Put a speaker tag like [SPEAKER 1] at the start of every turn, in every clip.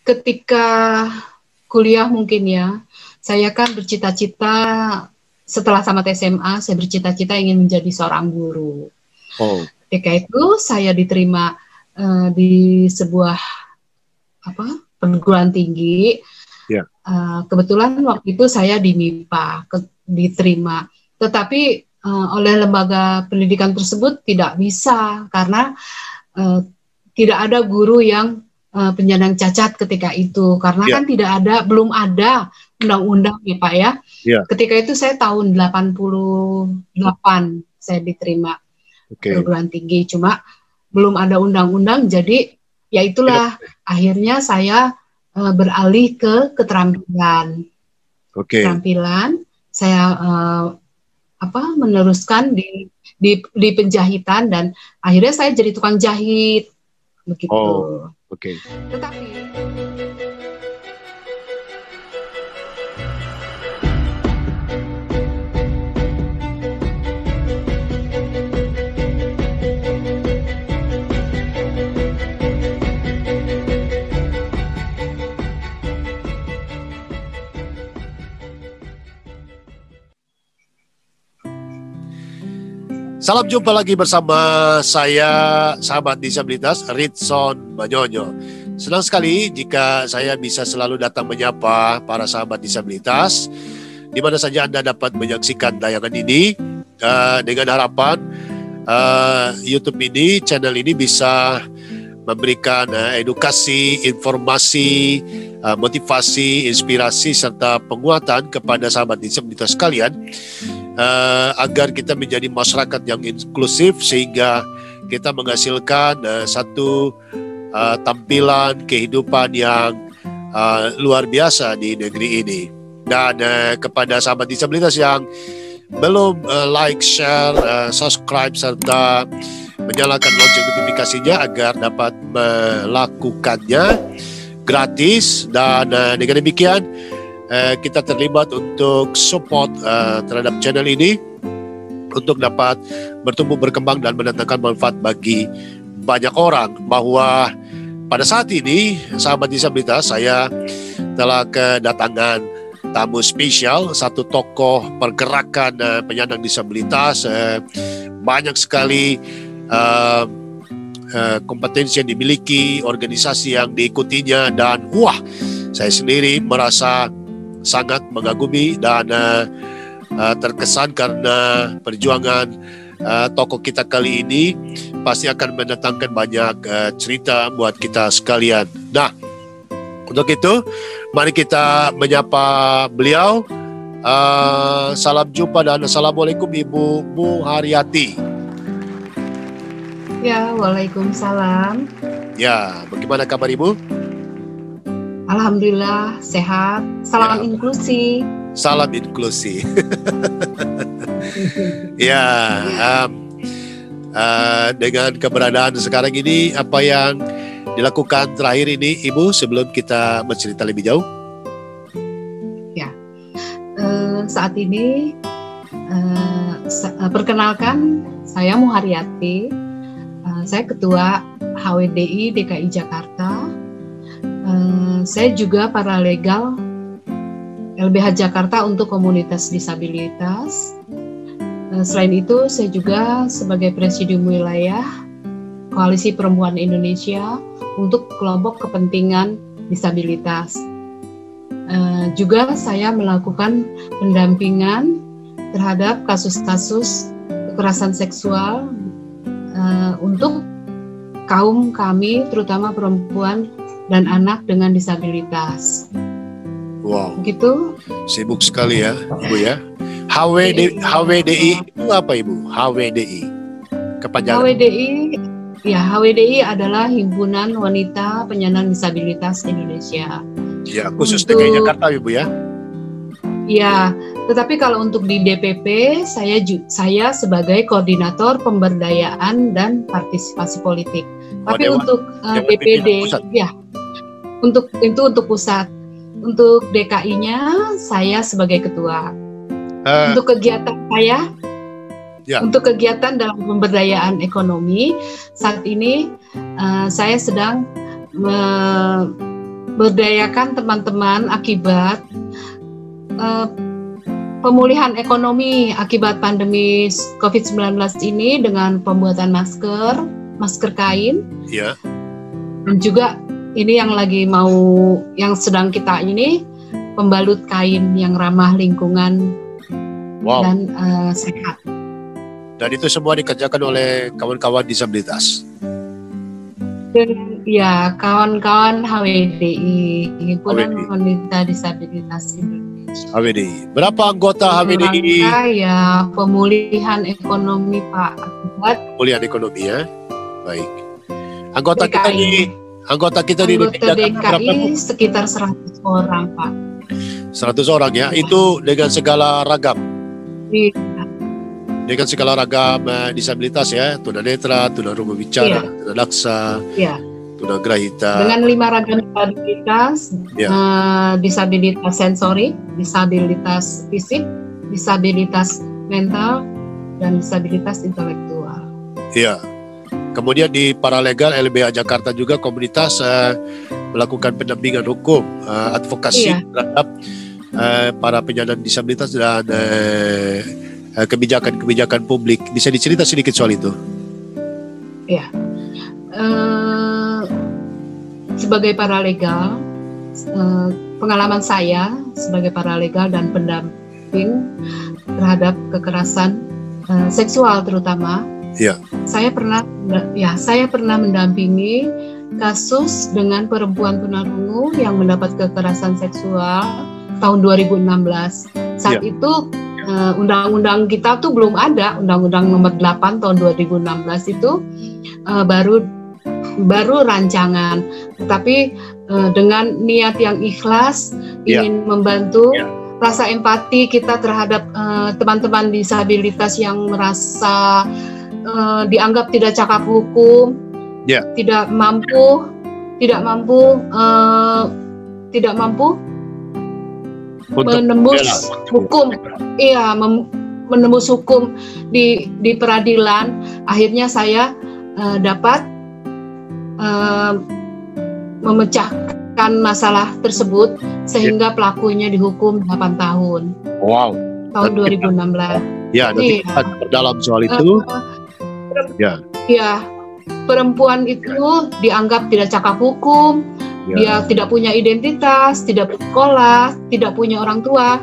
[SPEAKER 1] Ketika kuliah mungkin ya, saya kan bercita-cita setelah tamat SMA, saya bercita-cita ingin menjadi seorang guru. Ketika itu saya diterima di sebuah perguruan tinggi. Kebetulan waktu itu saya di MIPA diterima, tetapi oleh lembaga pendidikan tersebut tidak bisa karena tidak ada guru yang penyandang cacat ketika itu, karena kan belum ada undang-undang ya Pak ya. Ketika itu saya tahun 88 saya diterima perguruan tinggi, cuma belum ada undang-undang, jadi ya itulah akhirnya saya beralih ke keterampilan. Keterampilan saya meneruskan di penjahitan, dan akhirnya saya jadi tukang jahit begitu. Tetapi
[SPEAKER 2] salam jumpa lagi bersama saya, sahabat disabilitas, Ritson Manyonyo. Senang sekali jika saya bisa selalu datang menyapa para sahabat disabilitas di mana saja Anda dapat menyaksikan tayangan ini, dengan harapan YouTube ini, channel ini bisa memberikan edukasi, informasi, motivasi, inspirasi, serta penguatan kepada sahabat disabilitas sekalian, agar kita menjadi masyarakat yang inklusif, sehingga kita menghasilkan satu tampilan kehidupan yang luar biasa di negeri ini. Dan kepada sahabat disabilitas yang belum like, share, subscribe, serta menyalakan lonceng notifikasinya agar dapat melakukannya gratis, dan dengan demikian kita terlibat untuk support terhadap channel ini untuk dapat bertumbuh, berkembang, dan mendatangkan manfaat bagi banyak orang. Bahwa pada saat ini, sahabat disabilitas, saya telah kedatangan tamu spesial, satu tokoh pergerakan penyandang disabilitas. Banyak sekali kompetensi yang dimiliki, organisasi yang diikutinya, dan saya sendiri merasa sangat mengagumi dan terkesan karena perjuangan tokoh kita kali ini pasti akan mendatangkan banyak cerita buat kita sekalian. Nah, untuk itu mari kita menyapa beliau. Salam jumpa dan assalamualaikum Ibu Muharyati.
[SPEAKER 1] Ya, waalaikumsalam.
[SPEAKER 2] Ya, bagaimana kabar Ibu?
[SPEAKER 1] Alhamdulillah sehat. Salam inklusi.
[SPEAKER 2] Salam inklusi. Ya, dengan keberadaan sekarang ini, apa yang dilakukan terakhir ini Ibu sebelum kita bercerita lebih jauh?
[SPEAKER 1] Ya, saat ini perkenalkan, saya Muharyati. Saya Ketua HWDI DKI Jakarta. Saya juga paralegal LBH Jakarta untuk komunitas disabilitas. Selain itu, saya juga sebagai presidium wilayah Koalisi Perempuan Indonesia untuk kelompok kepentingan disabilitas. Juga saya melakukan pendampingan terhadap kasus-kasus kekerasan seksual untuk kaum kami, terutama perempuan dan anak dengan disabilitas.
[SPEAKER 2] Wow.
[SPEAKER 1] Begitu.
[SPEAKER 2] Sibuk sekali ya, Ibu ya. HWDI itu apa Ibu? HWDI. Kepanjangan.
[SPEAKER 1] HWDI adalah Himpunan Wanita Penyandang Disabilitas Indonesia.
[SPEAKER 2] Ya, khusus DKI Jakarta Ibu ya.
[SPEAKER 1] Ya, tetapi kalau untuk di DPP saya sebagai koordinator pemberdayaan dan partisipasi politik. Tapi untuk DPD ya, untuk pusat. Untuk DKI-nya saya sebagai ketua. Untuk kegiatan saya, untuk kegiatan dalam pemberdayaan ekonomi saat ini saya sedang memberdayakan teman-teman akibat pemulihan ekonomi akibat pandemi COVID-19 ini dengan pembuatan masker kain.
[SPEAKER 2] Ya.
[SPEAKER 1] Dan juga ini yang sedang kita ini pembalut kain yang ramah lingkungan dan sehat.
[SPEAKER 2] Dan itu semua dikerjakan oleh kawan-kawan disabilitas.
[SPEAKER 1] Ya, kawan-kawan HWDI, Himpunan Wanita Disabilitas Indonesia.
[SPEAKER 2] HWDI. Berapa anggota HWDI?
[SPEAKER 1] Ya, pemulihan ekonomi Pak.
[SPEAKER 2] Pemulihan ekonomi ya. Baik. Anggota kita di
[SPEAKER 1] DKI sekitar 100 orang Pak.
[SPEAKER 2] 100 orang ya. Itu dengan segala ragam.
[SPEAKER 1] Iya.
[SPEAKER 2] Dengan segala ragam disabilitas ya, tunanetra, tunarungu bicara, tunadaksa, tunagrahita.
[SPEAKER 1] Dengan 5 ragam disabilitas, disabilitas sensori, disabilitas fisik, disabilitas mental, dan disabilitas intelektual.
[SPEAKER 2] Iya. Kemudian di Paralegal LBH Jakarta juga komunitas melakukan pendampingan hukum, advokasi terhadap para penyandang disabilitas dan kebijakan-kebijakan publik. Bisa dicerita sedikit soal itu?
[SPEAKER 1] Ya, sebagai paralegal, pengalaman saya sebagai paralegal dan pendamping terhadap kekerasan seksual terutama, saya pernah mendampingi kasus dengan perempuan tunarungu yang mendapat kekerasan seksual tahun 2016. Saat itu undang-undang kita tuh belum ada, Undang-Undang Nomor 8 tahun 2016 itu baru rancangan, tetapi dengan niat yang ikhlas ingin membantu, rasa empati kita terhadap teman-teman disabilitas yang merasa dianggap tidak cakap hukum, tidak mampu menembus hukum, menembus hukum di peradilan. Akhirnya saya dapat memecahkan masalah tersebut sehingga pelakunya dihukum 8 tahun.
[SPEAKER 2] Wow.
[SPEAKER 1] Tahun 2016.
[SPEAKER 2] Ya, nanti kita berdalam soal itu.
[SPEAKER 1] Perempuan itu dianggap tidak cakap hukum. Dia tidak punya identitas, tidak bersekolah, tidak punya orang tua.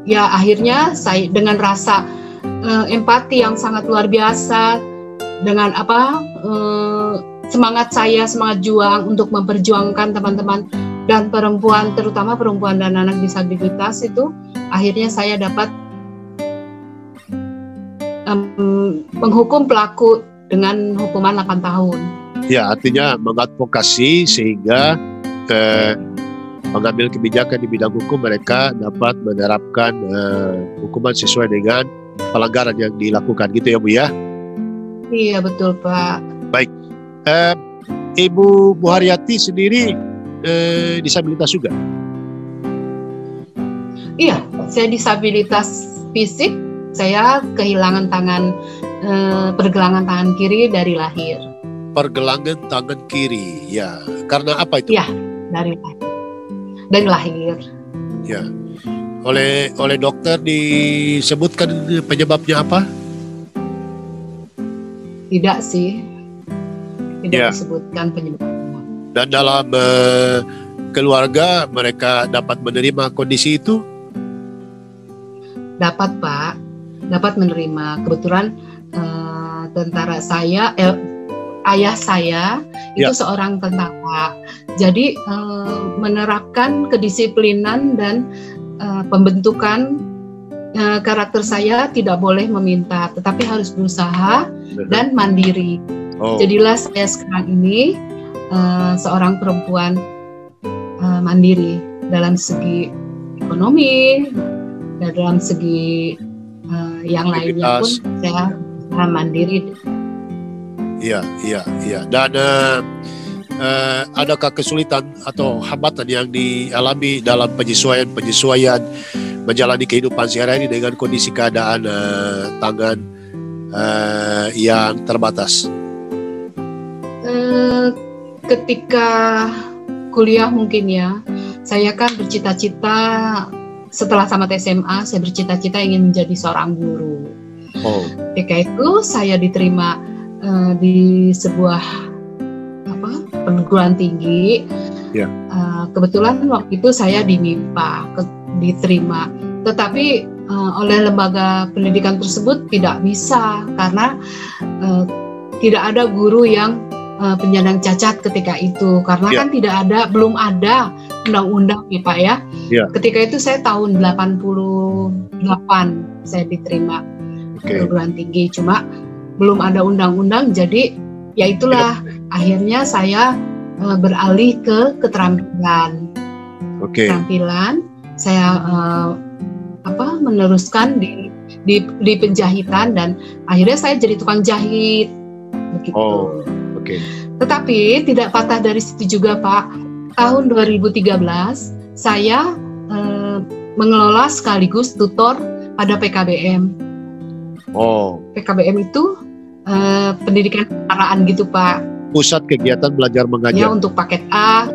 [SPEAKER 1] Ya, akhirnya saya dengan rasa empati yang sangat luar biasa, dengan semangat juang untuk memperjuangkan teman-teman dan perempuan, terutama perempuan dan anak disabilitas itu, akhirnya saya dapat menghukum pelaku dengan hukuman 8 tahun.
[SPEAKER 2] Ya, artinya mengadvokasi sehingga mengambil kebijakan di bidang hukum mereka dapat menerapkan hukuman sesuai dengan pelanggaran yang dilakukan, gitu ya Bu ya?
[SPEAKER 1] Iya betul Pak.
[SPEAKER 2] Baik, Ibu Buharyati sendiri disabilitas juga?
[SPEAKER 1] Iya, saya disabilitas fisik. Saya kehilangan pergelangan tangan kiri dari lahir.
[SPEAKER 2] Pergelangan tangan kiri, ya. Karena apa itu?
[SPEAKER 1] Ya, dari lahir.
[SPEAKER 2] Ya. Oleh dokter disebutkan penyebabnya apa?
[SPEAKER 1] Tidak sih. Tidak disebutkan penyebabnya.
[SPEAKER 2] Dan dalam keluarga mereka dapat menerima kondisi itu?
[SPEAKER 1] Dapat Pak, dapat menerima. Kebetulan ayah saya itu seorang tentara. Jadi menerapkan kedisiplinan dan pembentukan karakter saya tidak boleh meminta, tetapi harus berusaha dan mandiri. Jadilah saya sekarang ini seorang perempuan mandiri dalam segi ekonomi dan dalam segi yang lainnya pun saya mandiri.
[SPEAKER 2] Iya. Dan adakah kesulitan atau hambatan yang dialami dalam penyesuaian menjalani kehidupan sehari-hari dengan kondisi keadaan tangan yang terbatas?
[SPEAKER 1] Ketika kuliah mungkin ya. Saya kan bercita-cita setelah tamat SMA, saya bercita-cita ingin menjadi seorang guru. Ketika itu saya diterima di sebuah perguruan tinggi. Kebetulan waktu itu saya di MIPA diterima, tetapi oleh lembaga pendidikan tersebut tidak bisa karena tidak ada guru yang penyandang cacat ketika itu, karena kan belum ada undang-undang ya Pak ya. Ketika itu saya tahun 88 saya diterima perguruan tinggi, cuma belum ada undang-undang, jadi ya itulah akhirnya saya beralih ke keterampilan. Keterampilan saya meneruskan di penjahitan, dan akhirnya saya jadi tukang jahit begitu. Tetapi tidak patah dari situ juga Pak. Tahun 2013 saya mengelola sekaligus tutor pada PKBM. PKBM itu pendidikan kesetaraan gitu Pak.
[SPEAKER 2] Pusat Kegiatan Belajar Mengajar.
[SPEAKER 1] Ya, untuk paket A.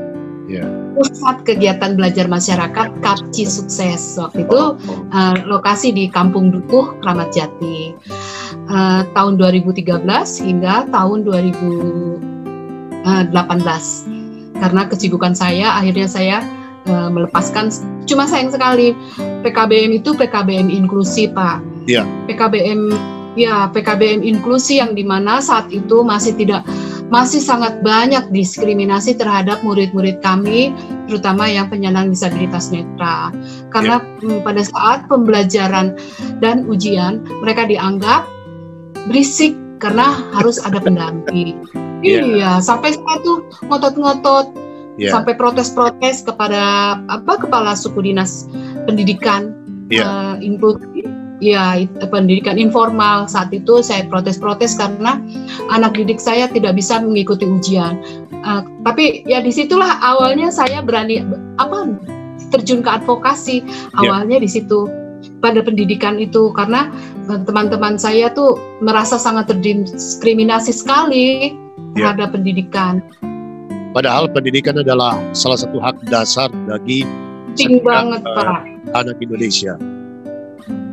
[SPEAKER 1] Pusat Kegiatan Belajar Masyarakat Kapci Sukses. Waktu itu lokasi di Kampung Dukuh, Kramat Jati. Tahun 2013 hingga tahun 2018. Karena kesibukan saya, akhirnya saya melepaskan. Cuma sayang sekali PKBM itu PKBM inklusi Pak. PKBM inklusi yang dimana saat itu masih sangat banyak diskriminasi terhadap murid-murid kami, terutama yang penyandang disabilitas netra. Karena pada saat pembelajaran dan ujian, mereka dianggap berisik karena harus ada pendamping. Sampai saya tuh ngotot-ngotot, sampai protes-protes kepada kepala suku dinas pendidikan inklusi. Pendidikan informal. Saat itu saya protes-protes karena anak didik saya tidak bisa mengikuti ujian. Tapi ya disitulah awalnya saya berani terjun ke advokasi. Awalnya di situ pada pendidikan itu, karena teman-teman saya tuh merasa sangat terdiskriminasi sekali terhadap pendidikan.
[SPEAKER 2] Padahal pendidikan adalah salah satu hak dasar bagi
[SPEAKER 1] banget Pak,
[SPEAKER 2] anak Indonesia.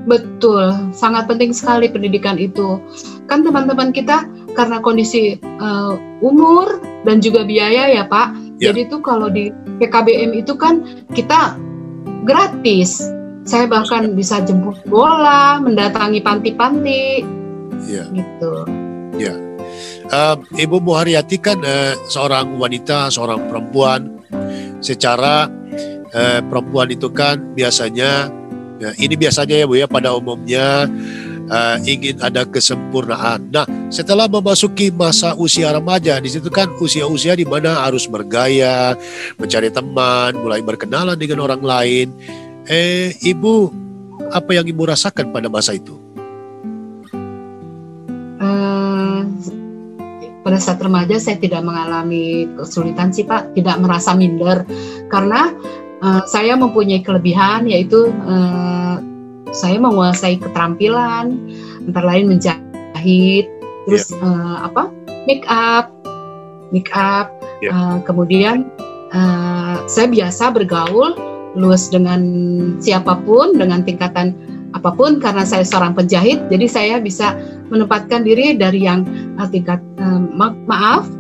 [SPEAKER 1] Betul, sangat penting sekali pendidikan itu. Kan teman-teman kita karena kondisi umur dan juga biaya ya Pak. Jadi itu kalau di PKBM itu kan kita gratis. Saya bahkan bisa jemput bola, mendatangi panti-panti. Gitu.
[SPEAKER 2] Ibu Muharyati kan seorang wanita, seorang perempuan. Secara perempuan itu kan biasanya ini biasanya ya Bu ya, pada umumnya ingin ada kesempurnaan. Nah, setelah memasuki masa usia remaja, di situ kan usia-usia di mana harus bergaya, mencari teman, mulai berkenalan dengan orang lain. Ibu, apa yang Ibu rasakan pada masa itu?
[SPEAKER 1] Pada saat remaja saya tidak mengalami kesulitan sih Pak, tidak merasa minder, karena saya mempunyai kelebihan, yaitu saya menguasai keterampilan, antara lain menjahit, terus make up, kemudian saya biasa bergaul luas dengan siapapun, dengan tingkatan apapun, karena saya seorang penjahit, jadi saya bisa menempatkan diri dari yang tingkat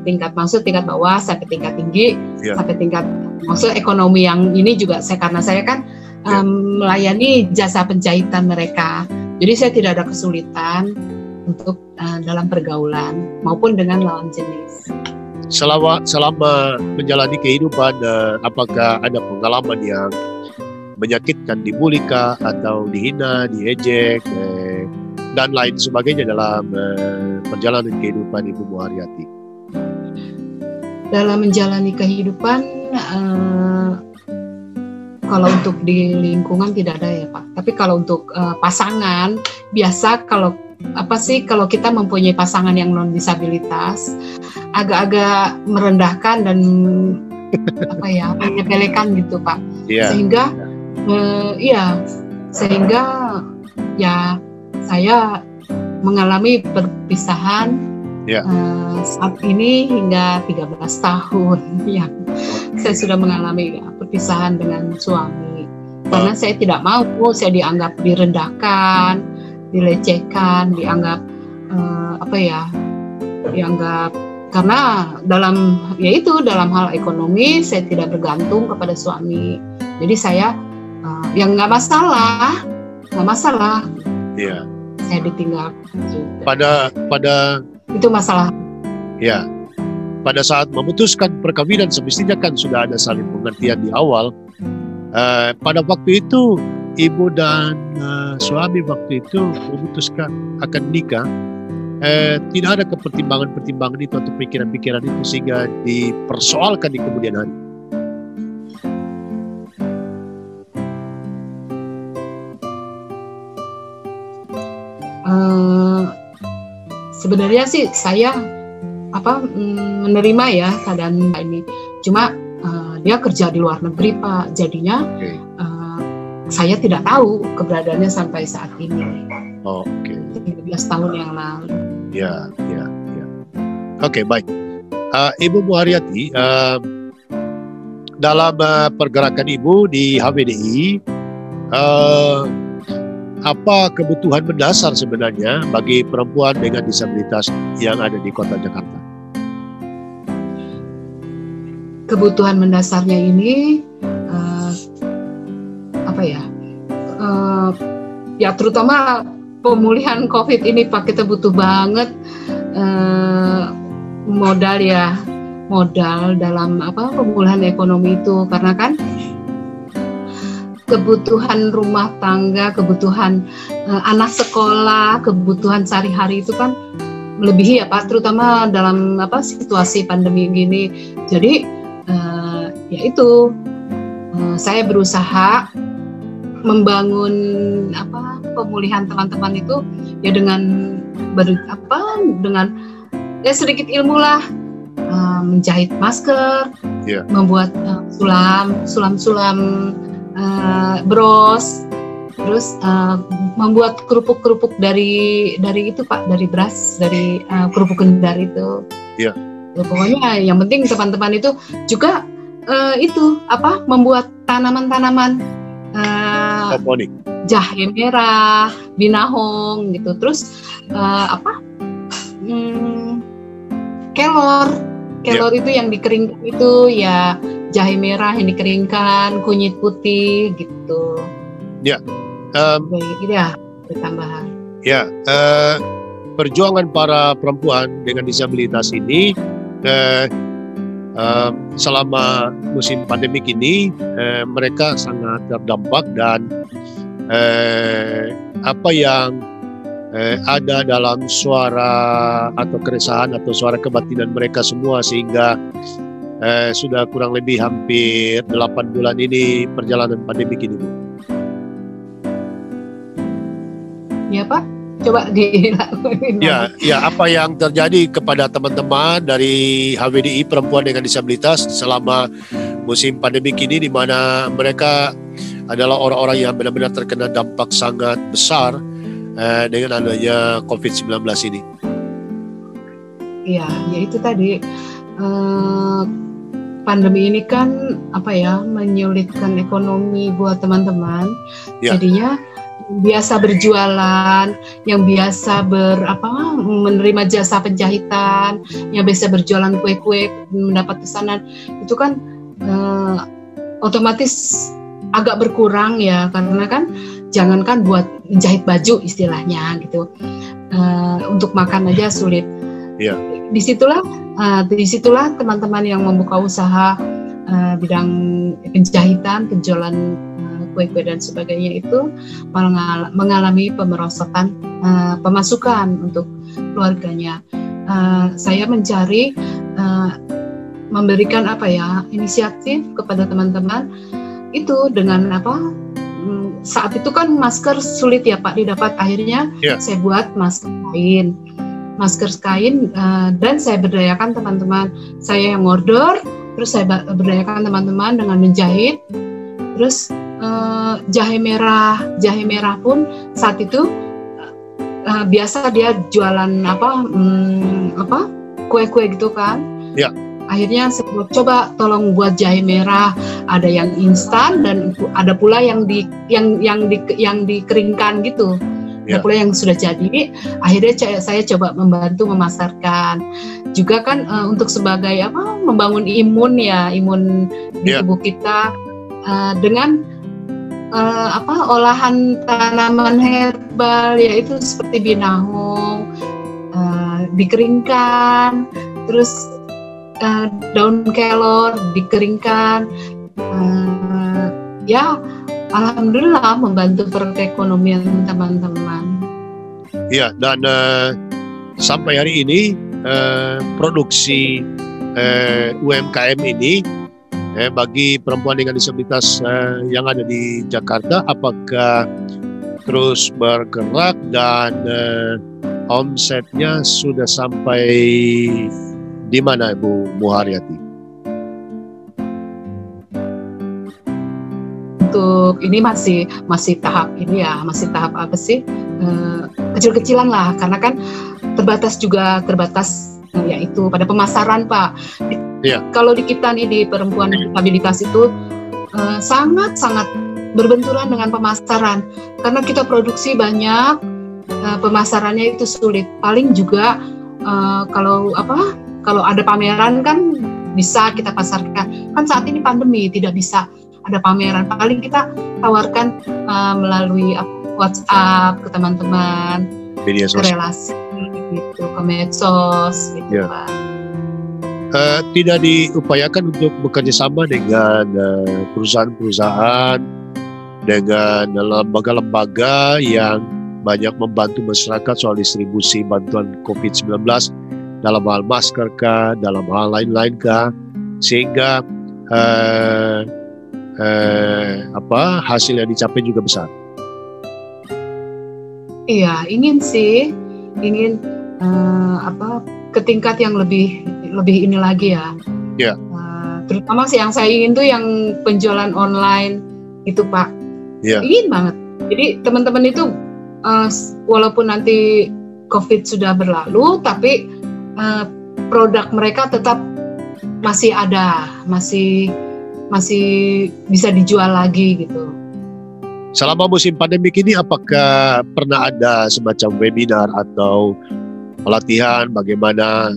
[SPEAKER 1] tingkat bawah sampai tingkat tinggi, sampai tingkat ekonomi yang ini juga karena saya kan melayani jasa penjahitan mereka, jadi saya tidak ada kesulitan untuk dalam pergaulan maupun dengan lawan jenis.
[SPEAKER 2] Selama menjalani kehidupan, apakah ada pengalaman yang menyakitkan, dibully atau dihina, diejek, dan lain sebagainya dalam perjalanan kehidupan Ibu Muharyati?
[SPEAKER 1] Dalam menjalani kehidupan, kalau untuk di lingkungan tidak ada ya Pak. Tapi kalau untuk pasangan, biasa kalau kita mempunyai pasangan yang non disabilitas, agak-agak merendahkan dan menyepelekan gitu Pak. Sehingga saya mengalami perpisahan
[SPEAKER 2] Ya.
[SPEAKER 1] Saat ini hingga 13 tahun yang saya sudah mengalami perpisahan dengan suami. Karena saya tidak mau saya dianggap direndahkan, dilecehkan, dianggap dianggap, karena dalam hal ekonomi saya tidak bergantung kepada suami. Jadi saya yang nggak masalah.
[SPEAKER 2] Ya.
[SPEAKER 1] Saya ditinggal.
[SPEAKER 2] Pada
[SPEAKER 1] itu masalah.
[SPEAKER 2] Ya. Pada saat memutuskan perkawinan semestinya kan sudah ada saling pengertian di awal. Pada waktu itu ibu dan suami waktu itu memutuskan akan nikah. Tidak ada pertimbangan itu atau pikiran-pikiran itu sehingga dipersoalkan di kemudian hari.
[SPEAKER 1] Sebenarnya sih saya menerima ya keadaan ini. Cuma dia kerja di luar negeri, Pak. Jadinya saya tidak tahu keberadaannya sampai saat ini.
[SPEAKER 2] Oh, oke.
[SPEAKER 1] 13 tahun yang lalu.
[SPEAKER 2] Ya. Oke, baik. Ibu Muharyati, dalam pergerakan Ibu di HWDI, apa kebutuhan mendasar sebenarnya bagi perempuan dengan disabilitas yang ada di Kota Jakarta?
[SPEAKER 1] Kebutuhan mendasarnya ini terutama pemulihan COVID ini, Pak, kita butuh banget modal dalam pemulihan ekonomi itu, karena kan kebutuhan rumah tangga, kebutuhan anak sekolah, kebutuhan sehari-hari itu kan melebihi ya, Pak, terutama dalam situasi pandemi gini. Jadi saya berusaha membangun pemulihan teman-teman itu ya dengan sedikit ilmu lah, menjahit masker, membuat sulam bros, terus membuat kerupuk dari itu, Pak, dari beras, dari kerupuk kendar itu.
[SPEAKER 2] Iya.
[SPEAKER 1] Pokoknya yang penting teman-teman itu juga membuat tanaman-tanaman
[SPEAKER 2] Oponik.
[SPEAKER 1] Jahe merah, binahong gitu. Terus kelor itu yang dikeringkan itu ya, jahe merah yang dikeringkan, kunyit putih gitu.
[SPEAKER 2] Ya.
[SPEAKER 1] Tambahan.
[SPEAKER 2] Ya. Perjuangan para perempuan dengan disabilitas ini selama musim pandemik ini mereka sangat terdampak, dan apa yang ada dalam suara atau keresahan atau suara kebatinan mereka semua, sehingga sudah kurang lebih hampir 8 bulan ini perjalanan pandemik ini, Bu.
[SPEAKER 1] Ya, Pak. Coba dilakukan.
[SPEAKER 2] Ya, apa yang terjadi kepada teman-teman dari HWDI perempuan dengan disabilitas selama musim pandemi ini, di mana mereka adalah orang-orang yang benar-benar terkena dampak sangat besar dengan adanya COVID-19 ini.
[SPEAKER 1] Iya, ya itu tadi pandemi ini kan menyulitkan ekonomi buat teman-teman. Ya. Jadinya biasa berjualan, yang biasa menerima jasa penjahitan, yang biasa berjualan kue-kue mendapat pesanan, itu kan otomatis agak berkurang ya, karena kan jangankan buat menjahit baju istilahnya gitu, untuk makan aja sulit.
[SPEAKER 2] Yeah.
[SPEAKER 1] Disitulah teman-teman yang membuka usaha bidang penjahitan, penjualan kue-kue dan sebagainya itu mengalami pemerosotan pemasukan untuk keluarganya. Saya mencari memberikan inisiatif kepada teman-teman itu dengan saat itu kan masker sulit ya, Pak, didapat. Akhirnya saya buat masker kain dan saya berdayakan teman-teman saya yang order, terus saya berdayakan teman-teman dengan menjahit. Terus jahe merah pun saat itu biasa dia jualan kue-kue gitu kan.
[SPEAKER 2] Ya.
[SPEAKER 1] Akhirnya saya coba tolong buat jahe merah, ada yang instan dan ada pula yang dikeringkan gitu. Ada pula yang sudah jadi. Akhirnya saya coba membantu memasarkan. Juga kan untuk sebagai membangun imun di tubuh kita dengan olahan tanaman herbal, yaitu seperti binahong, dikeringkan, terus daun kelor dikeringkan, alhamdulillah membantu perekonomian teman-teman.
[SPEAKER 2] Ya, dan sampai hari ini produksi UMKM ini bagi perempuan dengan disabilitas yang ada di Jakarta, apakah terus bergerak dan omsetnya sudah sampai di mana, Bu Muharyati?
[SPEAKER 1] Untuk ini masih tahap ini ya, masih tahap apa sih? Kecil-kecilan lah, karena kan terbatas yaitu pada pemasaran, Pak. Kalau di kita nih di perempuan disabilitas itu sangat berbenturan dengan pemasaran, karena kita produksi banyak, pemasarannya itu sulit. Paling juga kalau ada pameran kan bisa kita pasarkan. Kan saat ini pandemi tidak bisa ada pameran. Paling kita tawarkan melalui WhatsApp ke teman-teman,
[SPEAKER 2] media sosial,
[SPEAKER 1] relasi gitu, ke medsos gitu, Pak.
[SPEAKER 2] Tidak diupayakan untuk bekerja sama dengan perusahaan-perusahaan, dengan lembaga-lembaga yang banyak membantu masyarakat soal distribusi bantuan COVID-19 dalam hal masker kah, dalam hal lain-lain kah, sehingga hasil yang dicapai juga besar.
[SPEAKER 1] Iya, ingin ke tingkat yang lebih ini lagi ya.
[SPEAKER 2] Ya.
[SPEAKER 1] Terutama sih yang saya ingin tuh yang penjualan online itu, Pak.
[SPEAKER 2] Ya.
[SPEAKER 1] Ingin banget. Jadi teman-teman itu walaupun nanti COVID sudah berlalu, tapi produk mereka tetap masih ada, masih bisa dijual lagi gitu.
[SPEAKER 2] Selama musim pandemik ini, apakah pernah ada semacam webinar atau pelatihan bagaimana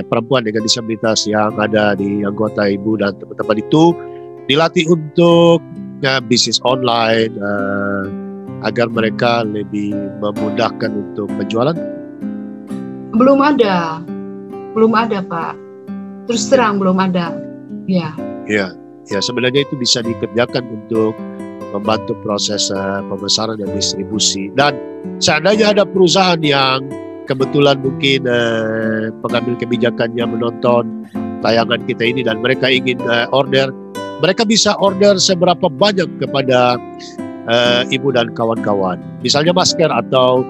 [SPEAKER 2] perempuan dengan disabilitas yang ada di anggota Ibu dan teman-teman itu dilatih untuk bisnis online agar mereka lebih memudahkan untuk penjualan?
[SPEAKER 1] Belum ada, Pak. Terus terang belum ada. Ya,
[SPEAKER 2] sebenarnya itu bisa dikerjakan untuk membantu proses pemasaran dan distribusi. Dan seandainya ada perusahaan yang kebetulan mungkin pengambil kebijakannya menonton tayangan kita ini dan mereka ingin order, mereka bisa order seberapa banyak kepada Ibu dan kawan-kawan, misalnya masker atau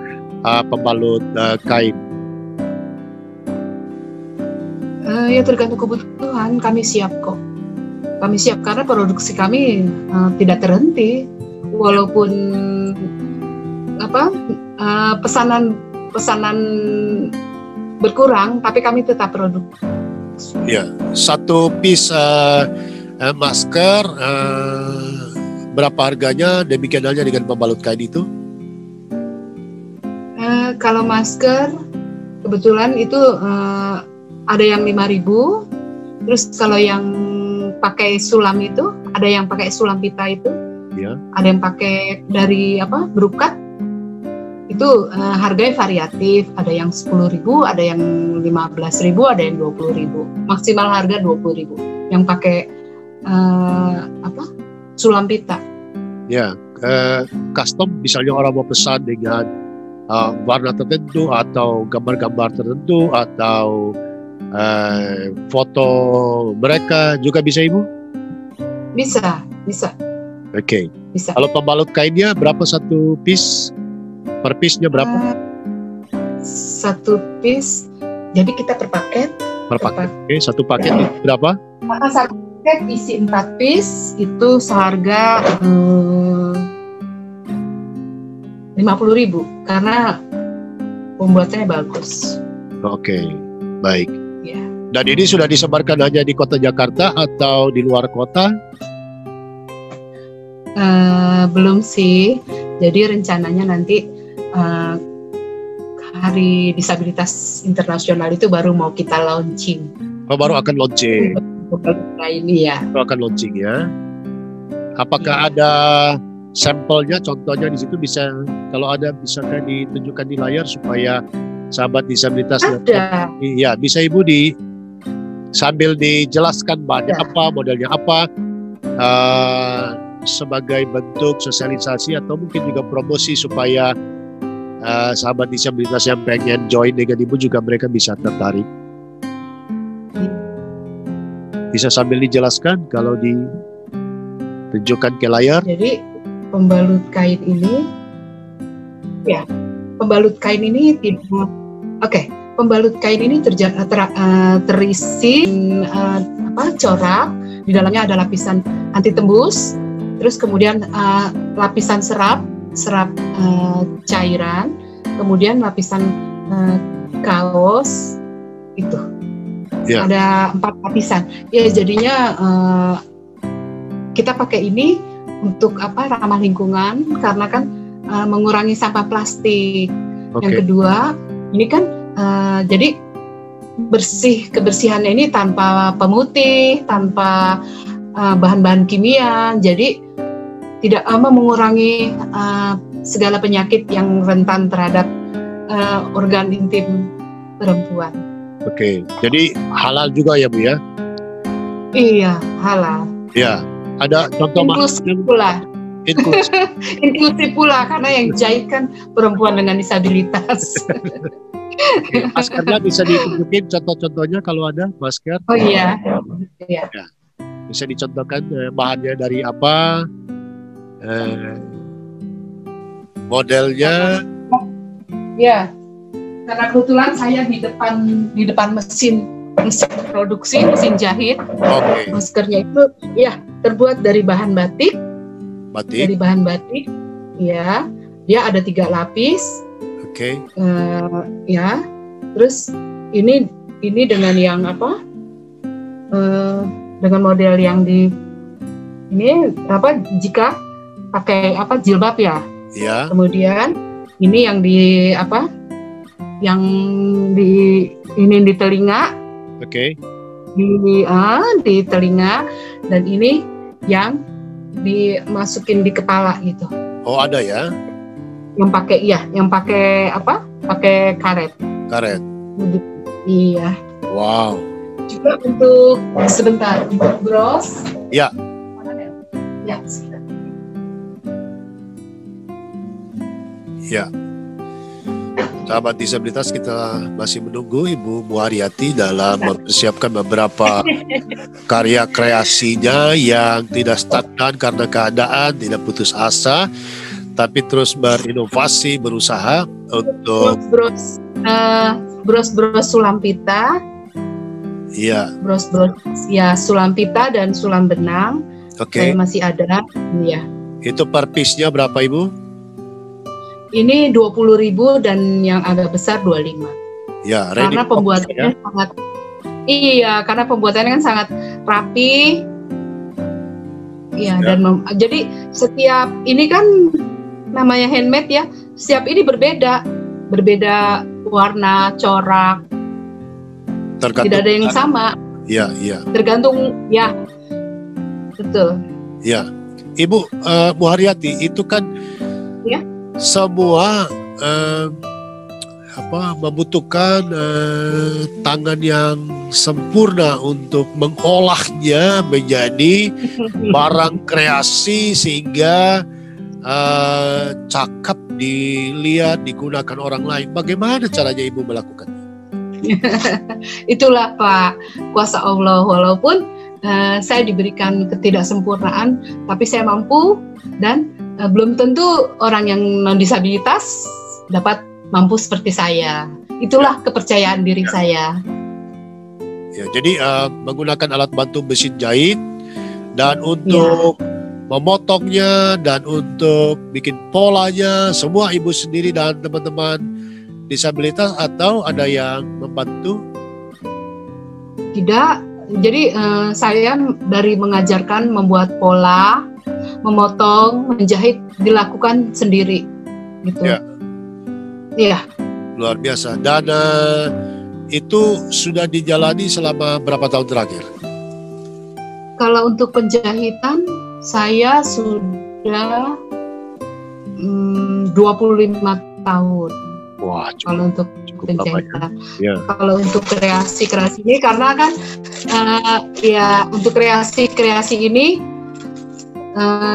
[SPEAKER 2] pembalut kain.
[SPEAKER 1] Ya tergantung kebutuhan, kami siap kok. Kami siap karena produksi kami tidak terhenti, walaupun pesanan berkurang, tapi kami tetap produksi.
[SPEAKER 2] Ya, satu piece masker berapa harganya? Demikian halnya dengan pembalut kain itu?
[SPEAKER 1] Kalau masker kebetulan itu ada yang 5.000, terus kalau yang pakai sulam itu, ada yang pakai sulam pita itu, ada yang pakai dari berukat, itu harganya variatif, ada yang 10.000, ada yang 15.000, ada yang 20.000, maksimal harga 20.000 yang pakai sulam pita. Ya,
[SPEAKER 2] custom misalnya orang mau pesan dengan warna tertentu atau gambar-gambar tertentu atau foto mereka juga bisa, Ibu?
[SPEAKER 1] Bisa.
[SPEAKER 2] Oke.
[SPEAKER 1] Bisa.
[SPEAKER 2] Kalau pembalut kainnya berapa satu piece? Per piece-nya berapa?
[SPEAKER 1] Satu piece, jadi kita per paket.
[SPEAKER 2] Oke, satu paket itu berapa?
[SPEAKER 1] Satu paket isi 4 piece itu seharga 50.000 karena pembuatannya bagus.
[SPEAKER 2] Oke, baik.
[SPEAKER 1] Ya.
[SPEAKER 2] Dan ini sudah disebarkan hanya di kota Jakarta atau di luar kota?
[SPEAKER 1] Belum sih. Jadi rencananya nanti Hari Disabilitas Internasional itu baru mau kita launching.
[SPEAKER 2] Oh, baru akan launching.
[SPEAKER 1] Ini ya.
[SPEAKER 2] Baru akan launching ya. Apakah ada sampelnya, contohnya di situ bisa, kalau ada bisa kayak ditunjukkan di layar supaya sahabat disabilitas
[SPEAKER 1] ada.
[SPEAKER 2] Ya, bisa Ibu sambil dijelaskan bahannya apa, modelnya apa, sebagai bentuk sosialisasi atau mungkin juga promosi supaya sahabat disabilitas yang pengen join dengan Ibu juga mereka bisa tertarik. Bisa sambil dijelaskan kalau ditunjukkan ke layar.
[SPEAKER 1] Jadi pembalut kain ini, ya, pembalut kain ini tidak. Pembalut kain ini terisi corak. Di dalamnya ada lapisan anti tembus, terus kemudian lapisan serap cairan, kemudian lapisan kaos itu.
[SPEAKER 2] Yeah.
[SPEAKER 1] Ada 4 lapisan. Ya, jadinya kita pakai ini untuk ramah lingkungan karena kan mengurangi sampah plastik. Okay. Yang kedua, ini kan jadi kebersihannya ini tanpa pemutih, tanpa bahan-bahan kimia, jadi tidak mengurangi segala penyakit yang rentan terhadap organ intim perempuan.
[SPEAKER 2] Oke, jadi halal juga ya Bu ya?
[SPEAKER 1] Iya, halal.
[SPEAKER 2] Ya, ada contoh
[SPEAKER 1] inklusif pula. Inklusif pula karena yang jahit kan perempuan dengan disabilitas.
[SPEAKER 2] Maskernya bisa ditunjukin contoh-contohnya kalau ada masker.
[SPEAKER 1] Oh iya. Ya.
[SPEAKER 2] Bisa dicontohkan bahannya dari apa, modelnya.
[SPEAKER 1] Ya, karena kebetulan saya di depan mesin produksi, mesin jahit.
[SPEAKER 2] Okay.
[SPEAKER 1] Maskernya itu ya terbuat dari bahan batik. Dari bahan batik, ya. Dia ada 3 lapis.
[SPEAKER 2] Oke.
[SPEAKER 1] Ya, terus ini dengan yang dengan model yang jika pakai jilbab ya.
[SPEAKER 2] Ya.
[SPEAKER 1] Kemudian ini yang di di telinga.
[SPEAKER 2] Oke.
[SPEAKER 1] Di telinga, dan ini yang dimasukin di kepala gitu.
[SPEAKER 2] Oh, ada ya?
[SPEAKER 1] Yang pakai pakai karet.
[SPEAKER 2] Karet.
[SPEAKER 1] Iya.
[SPEAKER 2] Wow.
[SPEAKER 1] Juga untuk bros.
[SPEAKER 2] Ya.
[SPEAKER 1] Ya.
[SPEAKER 2] Ya. Sahabat disabilitas, kita masih menunggu Ibu Muharyati dalam mempersiapkan beberapa karya kreasinya yang tidak stagnan karena keadaan, tidak putus asa, tapi terus berinovasi, berusaha untuk bros sulam pita.
[SPEAKER 1] Iya. Bros ya, sulam pita dan sulam benang.
[SPEAKER 2] Oke.
[SPEAKER 1] Masih ada. Iya.
[SPEAKER 2] Itu per piece-nya berapa Ibu?
[SPEAKER 1] Ini 20.000 dan yang agak besar 25.
[SPEAKER 2] Ya,
[SPEAKER 1] karena pembuatannya sangat. Iya, karena pembuatannya kan sangat rapi. Iya, dan jadi setiap ini kan namanya handmade ya. Setiap ini berbeda warna, corak. Tidak ada yang sama.
[SPEAKER 2] Iya, iya.
[SPEAKER 1] Tergantung ya. Betul.
[SPEAKER 2] Ya. Ibu Muharyati, itu kan
[SPEAKER 1] ya,
[SPEAKER 2] semua membutuhkan tangan yang sempurna untuk mengolahnya menjadi barang kreasi sehingga cakep dilihat, digunakan orang lain. Bagaimana caranya Ibu melakukan?
[SPEAKER 1] Itulah Pak, kuasa Allah. Walaupun saya diberikan ketidaksempurnaan, tapi saya mampu, dan belum tentu orang yang non-disabilitas dapat mampu seperti saya. Itulah kepercayaan diri saya.
[SPEAKER 2] Ya, jadi menggunakan alat bantu mesin jahit, dan untuk memotongnya dan untuk bikin polanya semua Ibu sendiri dan teman-teman disabilitas atau ada yang membantu?
[SPEAKER 1] Tidak, jadi saya dari mengajarkan membuat pola, memotong, menjahit dilakukan sendiri, gitu.
[SPEAKER 2] Ya.
[SPEAKER 1] Iya.
[SPEAKER 2] Luar biasa. Dan itu sudah dijalani selama berapa tahun terakhir?
[SPEAKER 1] Kalau untuk penjahitan, saya sudah 25 tahun.
[SPEAKER 2] Wah,
[SPEAKER 1] kalau untuk
[SPEAKER 2] cukup
[SPEAKER 1] penjahitan.
[SPEAKER 2] Ya.
[SPEAKER 1] Kalau untuk kreasi ini karena kan ya untuk kreasi ini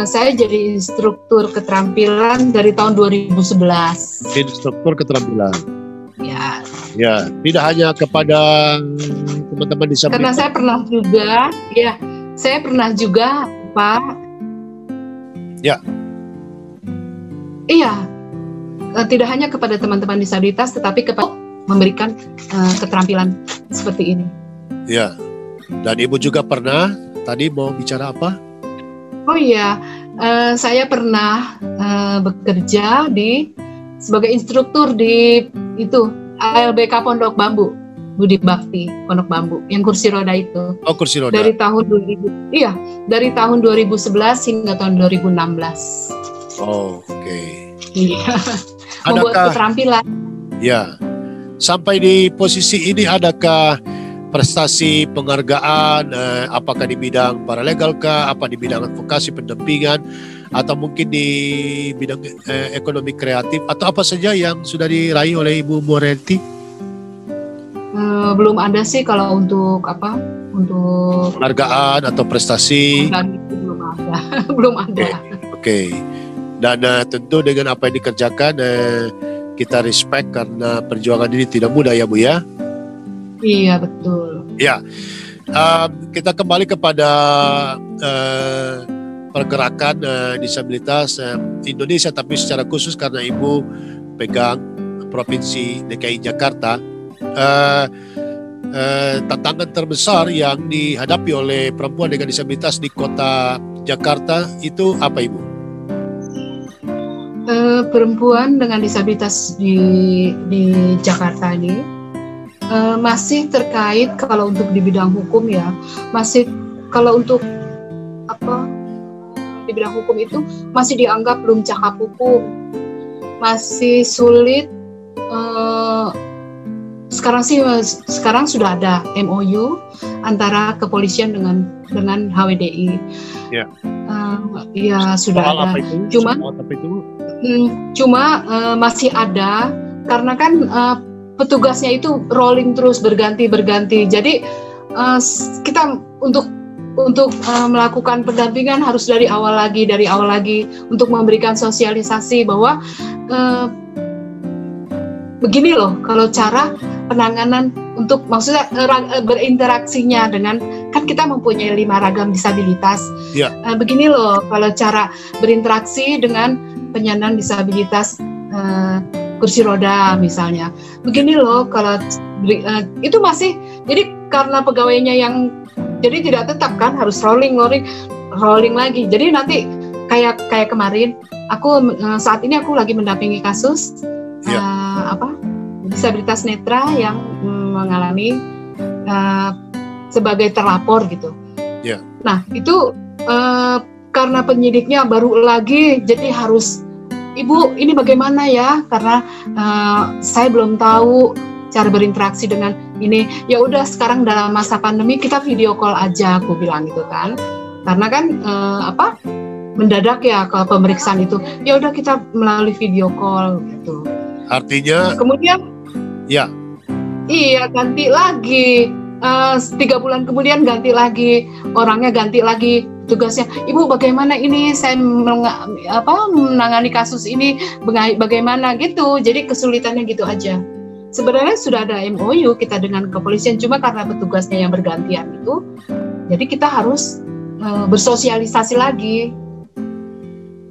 [SPEAKER 1] saya jadi instruktur keterampilan dari tahun 2011.
[SPEAKER 2] Instruktur keterampilan.
[SPEAKER 1] Ya.
[SPEAKER 2] Ya, tidak hanya kepada teman-teman disabilitas.
[SPEAKER 1] Karena saya pernah juga Pak.
[SPEAKER 2] Ya.
[SPEAKER 1] Iya. Tidak hanya kepada teman-teman disabilitas, tetapi kepada memberikan keterampilan seperti ini. Ya.
[SPEAKER 2] Dan Ibu juga pernah tadi mau bicara apa?
[SPEAKER 1] Oh iya, saya pernah bekerja sebagai instruktur di ALBK Pondok Bambu, Budi Bakti Pondok Bambu, yang kursi roda itu.
[SPEAKER 2] Oh, kursi roda.
[SPEAKER 1] Dari tahun 2011 hingga tahun 2016.
[SPEAKER 2] Oh, oke.
[SPEAKER 1] Iya. Membuat keterampilan.
[SPEAKER 2] Ya. Sampai di posisi ini adakah prestasi penghargaan, apakah di bidang paralegal kah, apa di bidang advokasi pendampingan, atau mungkin di bidang ekonomi kreatif, atau apa saja yang sudah diraih oleh Ibu Moretti?
[SPEAKER 1] Belum ada sih kalau untuk
[SPEAKER 2] penghargaan atau prestasi.
[SPEAKER 1] Belum ada. Belum ada.
[SPEAKER 2] Oke. Dan tentu dengan apa yang dikerjakan kita respect karena perjuangan ini tidak mudah ya Bu ya.
[SPEAKER 1] Iya betul.
[SPEAKER 2] Ya, kita kembali kepada pergerakan disabilitas Indonesia, tapi secara khusus karena Ibu pegang Provinsi DKI Jakarta. Tantangan terbesar yang dihadapi oleh perempuan dengan disabilitas di kota Jakarta itu apa Ibu?
[SPEAKER 1] Perempuan dengan disabilitas di Jakarta ini masih terkait kalau untuk di bidang hukum ya, masih kalau untuk di bidang hukum itu masih dianggap belum cakap hukum, masih sulit. Sekarang sudah ada MOU antara kepolisian dengan HWDI. Ya. Ya sudah ada. Cuma masih ada karena kan petugasnya itu rolling terus berganti. Jadi kita untuk melakukan pendampingan harus dari awal lagi untuk memberikan sosialisasi bahwa begini loh kalau cara penanganan untuk maksudnya berinteraksinya dengan kan kita mempunyai 5 ragam disabilitas. Ya. Begini loh kalau cara berinteraksi dengan penyandang disabilitas kursi roda misalnya. Begini loh kalau itu masih jadi karena pegawainya yang jadi tidak tetap kan harus rolling lagi. Jadi nanti kayak kemarin saat ini aku lagi mendampingi kasus disabilitas netra yang mengalami sebagai terlapor gitu. Yeah. Nah itu karena penyidiknya baru lagi, jadi harus Ibu ini bagaimana ya? Karena saya belum tahu cara berinteraksi dengan ini. Ya udah sekarang dalam masa pandemi kita video call aja, aku bilang gitu kan. Karena kan mendadak ya kalau pemeriksaan itu. Ya udah kita melalui video call gitu.
[SPEAKER 2] Artinya
[SPEAKER 1] kemudian
[SPEAKER 2] ya.
[SPEAKER 1] Iya, ganti lagi. 3 bulan kemudian ganti lagi. Orangnya ganti lagi tugasnya. Ibu bagaimana ini saya menangani kasus ini bagaimana gitu. Jadi kesulitannya gitu aja. Sebenarnya sudah ada MOU kita dengan kepolisian cuma karena petugasnya yang bergantian itu. Jadi kita harus bersosialisasi lagi.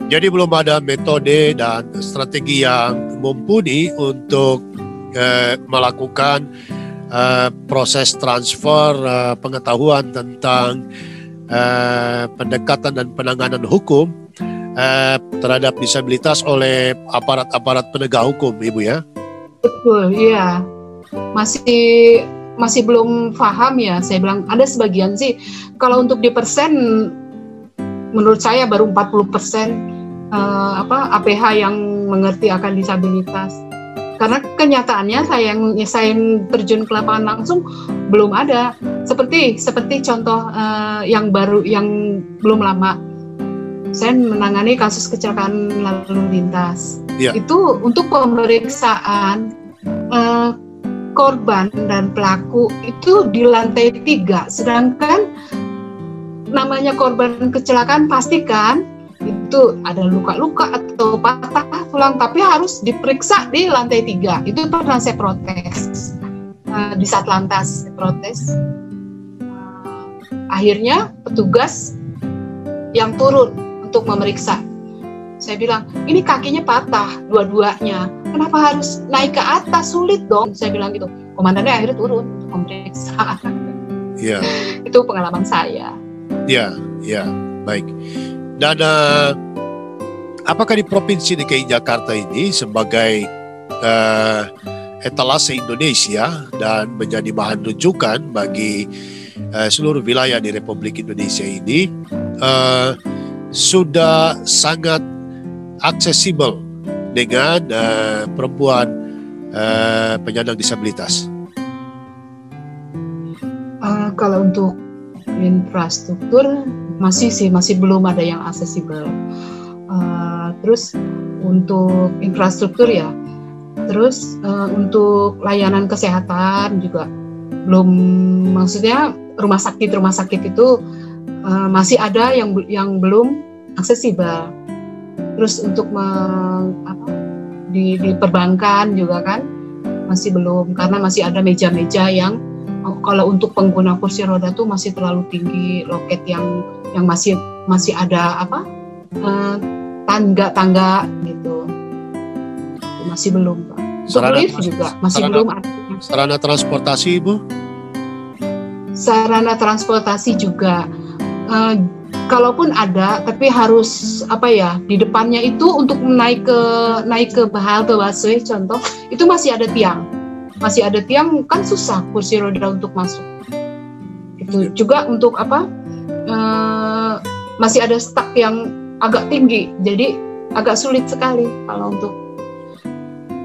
[SPEAKER 2] Jadi belum ada metode dan strategi yang mumpuni untuk melakukan proses transfer pengetahuan tentang pendekatan dan penanganan hukum terhadap disabilitas oleh aparat-aparat penegak hukum, Ibu ya?
[SPEAKER 1] Betul, iya. Masih belum paham ya. Saya bilang ada sebagian sih. Kalau untuk di persen, menurut saya baru 40% APH yang mengerti akan disabilitas. Karena kenyataannya saya yang terjun ke lapangan langsung belum ada. Seperti contoh yang baru, yang belum lama, saya menangani kasus kecelakaan lalu lintas. Itu untuk pemeriksaan korban dan pelaku itu di lantai 3, sedangkan namanya korban kecelakaan pastikan itu ada luka-luka atau patah tulang, tapi harus diperiksa di lantai 3. Itu pernah saya protes di Satlantas, protes. Akhirnya petugas yang turun untuk memeriksa. Saya bilang, ini kakinya patah dua-duanya, kenapa harus naik ke atas, sulit dong. Saya bilang gitu. Komandannya akhirnya turun untuk memeriksa.
[SPEAKER 2] Iya.
[SPEAKER 1] Itu pengalaman saya.
[SPEAKER 2] Iya, baik. Dan apakah di Provinsi DKI Jakarta ini sebagai etalase Indonesia dan menjadi bahan rujukan bagi seluruh wilayah di Republik Indonesia ini sudah sangat aksesibel dengan perempuan penyandang disabilitas?
[SPEAKER 1] Kalau untuk infrastruktur masih belum ada yang aksesibel. Terus untuk infrastruktur ya, terus untuk layanan kesehatan juga belum, maksudnya rumah sakit itu masih ada yang belum aksesibel. Terus untuk di perbankan juga kan masih belum, karena masih ada meja-meja yang kalau untuk pengguna kursi roda tuh masih terlalu tinggi, loket yang masih ada tangga gitu, masih belum, Pak. Lift juga masih belum ada.
[SPEAKER 2] Sarana transportasi, Ibu?
[SPEAKER 1] Sarana transportasi juga kalaupun ada, tapi harus di depannya itu untuk naik ke halte busway contoh, itu masih ada tiang kan susah kursi roda untuk masuk. Itu juga untuk masih ada stuck yang agak tinggi, jadi agak sulit sekali kalau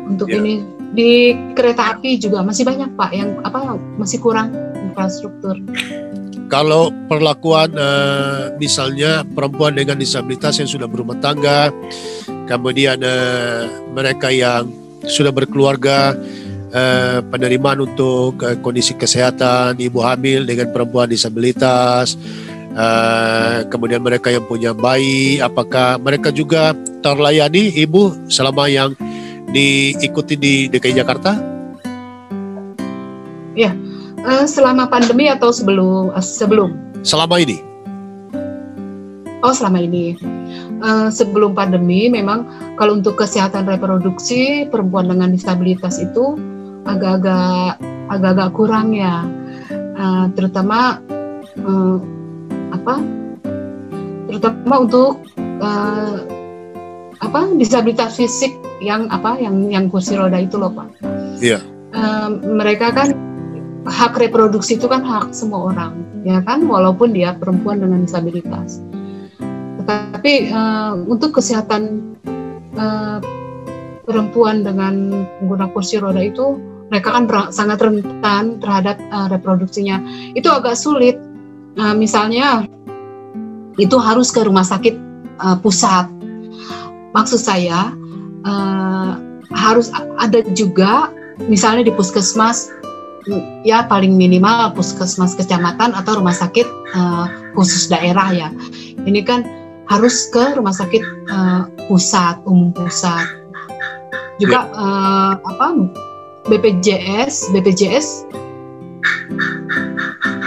[SPEAKER 1] untuk ini. Di kereta api juga masih banyak, Pak, yang masih kurang infrastruktur.
[SPEAKER 2] Kalau perlakuan misalnya perempuan dengan disabilitas yang sudah berumah tangga, kemudian mereka yang sudah berkeluarga, penerimaan untuk kondisi kesehatan ibu hamil dengan perempuan disabilitas, kemudian mereka yang punya bayi, apakah mereka juga terlayani, Ibu, selama yang diikuti di DKI Jakarta?
[SPEAKER 1] Ya. Selama pandemi atau sebelum?
[SPEAKER 2] Selama ini.
[SPEAKER 1] Oh, selama ini. Sebelum pandemi memang kalau untuk kesehatan reproduksi perempuan dengan disabilitas itu agak-agak kurang ya. Terutama untuk disabilitas fisik yang kursi roda itu loh, Pak.
[SPEAKER 2] Iya.
[SPEAKER 1] Mereka kan hak reproduksi itu kan hak semua orang, ya kan, walaupun dia perempuan dengan disabilitas. Tetapi untuk kesehatan perempuan dengan pengguna kursi roda itu, mereka kan sangat rentan terhadap reproduksinya. Itu agak sulit. Misalnya itu harus ke rumah sakit pusat. Maksud saya harus ada juga, misalnya di puskesmas, ya paling minimal puskesmas kecamatan atau rumah sakit khusus daerah ya. Ini kan harus ke rumah sakit umum pusat. Juga BPJS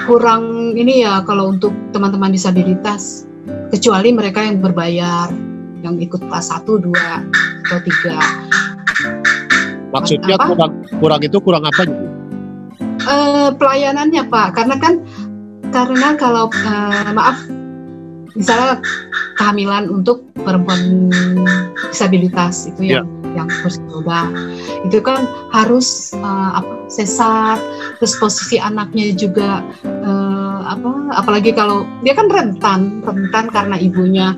[SPEAKER 1] kurang ini ya kalau untuk teman-teman disabilitas, kecuali mereka yang berbayar, yang ikut kelas 1, 2, atau 3.
[SPEAKER 2] Maksudnya kurang apa gitu?
[SPEAKER 1] Pelayanannya, Pak, karena kalau misalnya kehamilan untuk perempuan disabilitas itu yang yang kursi roda. Itu kan harus sesar, terus posisi anaknya juga apalagi kalau dia kan rentan karena ibunya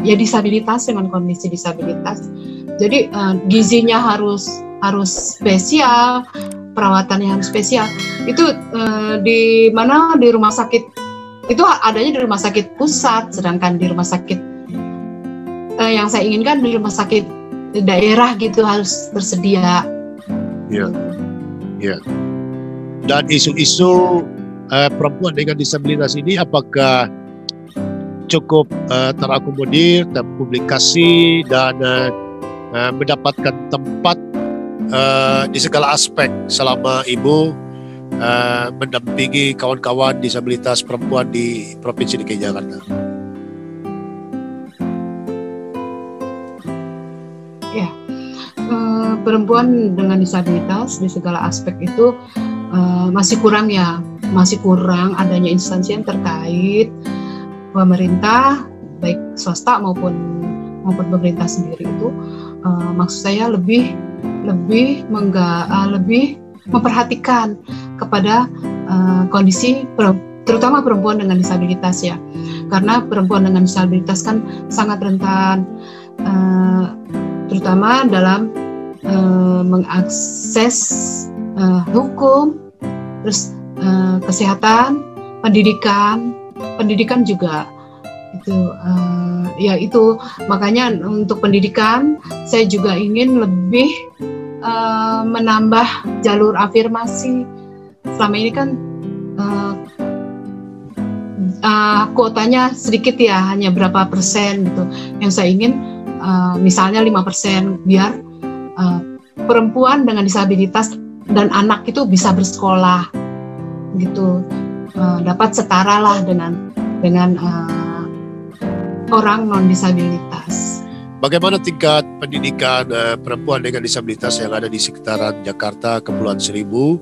[SPEAKER 1] ya disabilitas, dengan kondisi disabilitas. Jadi gizinya harus spesial, perawatannya harus spesial. Itu di mana, di rumah sakit itu adanya di rumah sakit pusat, sedangkan di rumah sakit yang saya inginkan di rumah sakit daerah gitu harus tersedia.
[SPEAKER 2] Ya, ya. Dan isu-isu perempuan dengan disabilitas ini apakah cukup terakomodir, terpublikasi dan mendapatkan tempat di segala aspek selama Ibu mendampingi kawan-kawan disabilitas perempuan di Provinsi DKI Jakarta?
[SPEAKER 1] Ya, perempuan dengan disabilitas di segala aspek itu masih kurang adanya instansi yang terkait, pemerintah baik swasta maupun pemerintah sendiri itu maksud saya lebih memperhatikan kepada kondisi terutama perempuan dengan disabilitas ya, karena perempuan dengan disabilitas kan sangat rentan terutama dalam mengakses hukum, terus kesehatan, pendidikan juga itu makanya untuk pendidikan saya juga ingin lebih menambah jalur afirmasi. Selama ini kan kuotanya sedikit ya, hanya berapa persen gitu. Yang saya ingin misalnya 5%, biar perempuan dengan disabilitas dan anak itu bisa bersekolah gitu, dapat setara lah dengan orang non disabilitas.
[SPEAKER 2] Bagaimana tingkat pendidikan perempuan dengan disabilitas yang ada di sekitaran Jakarta, Kepulauan Seribu?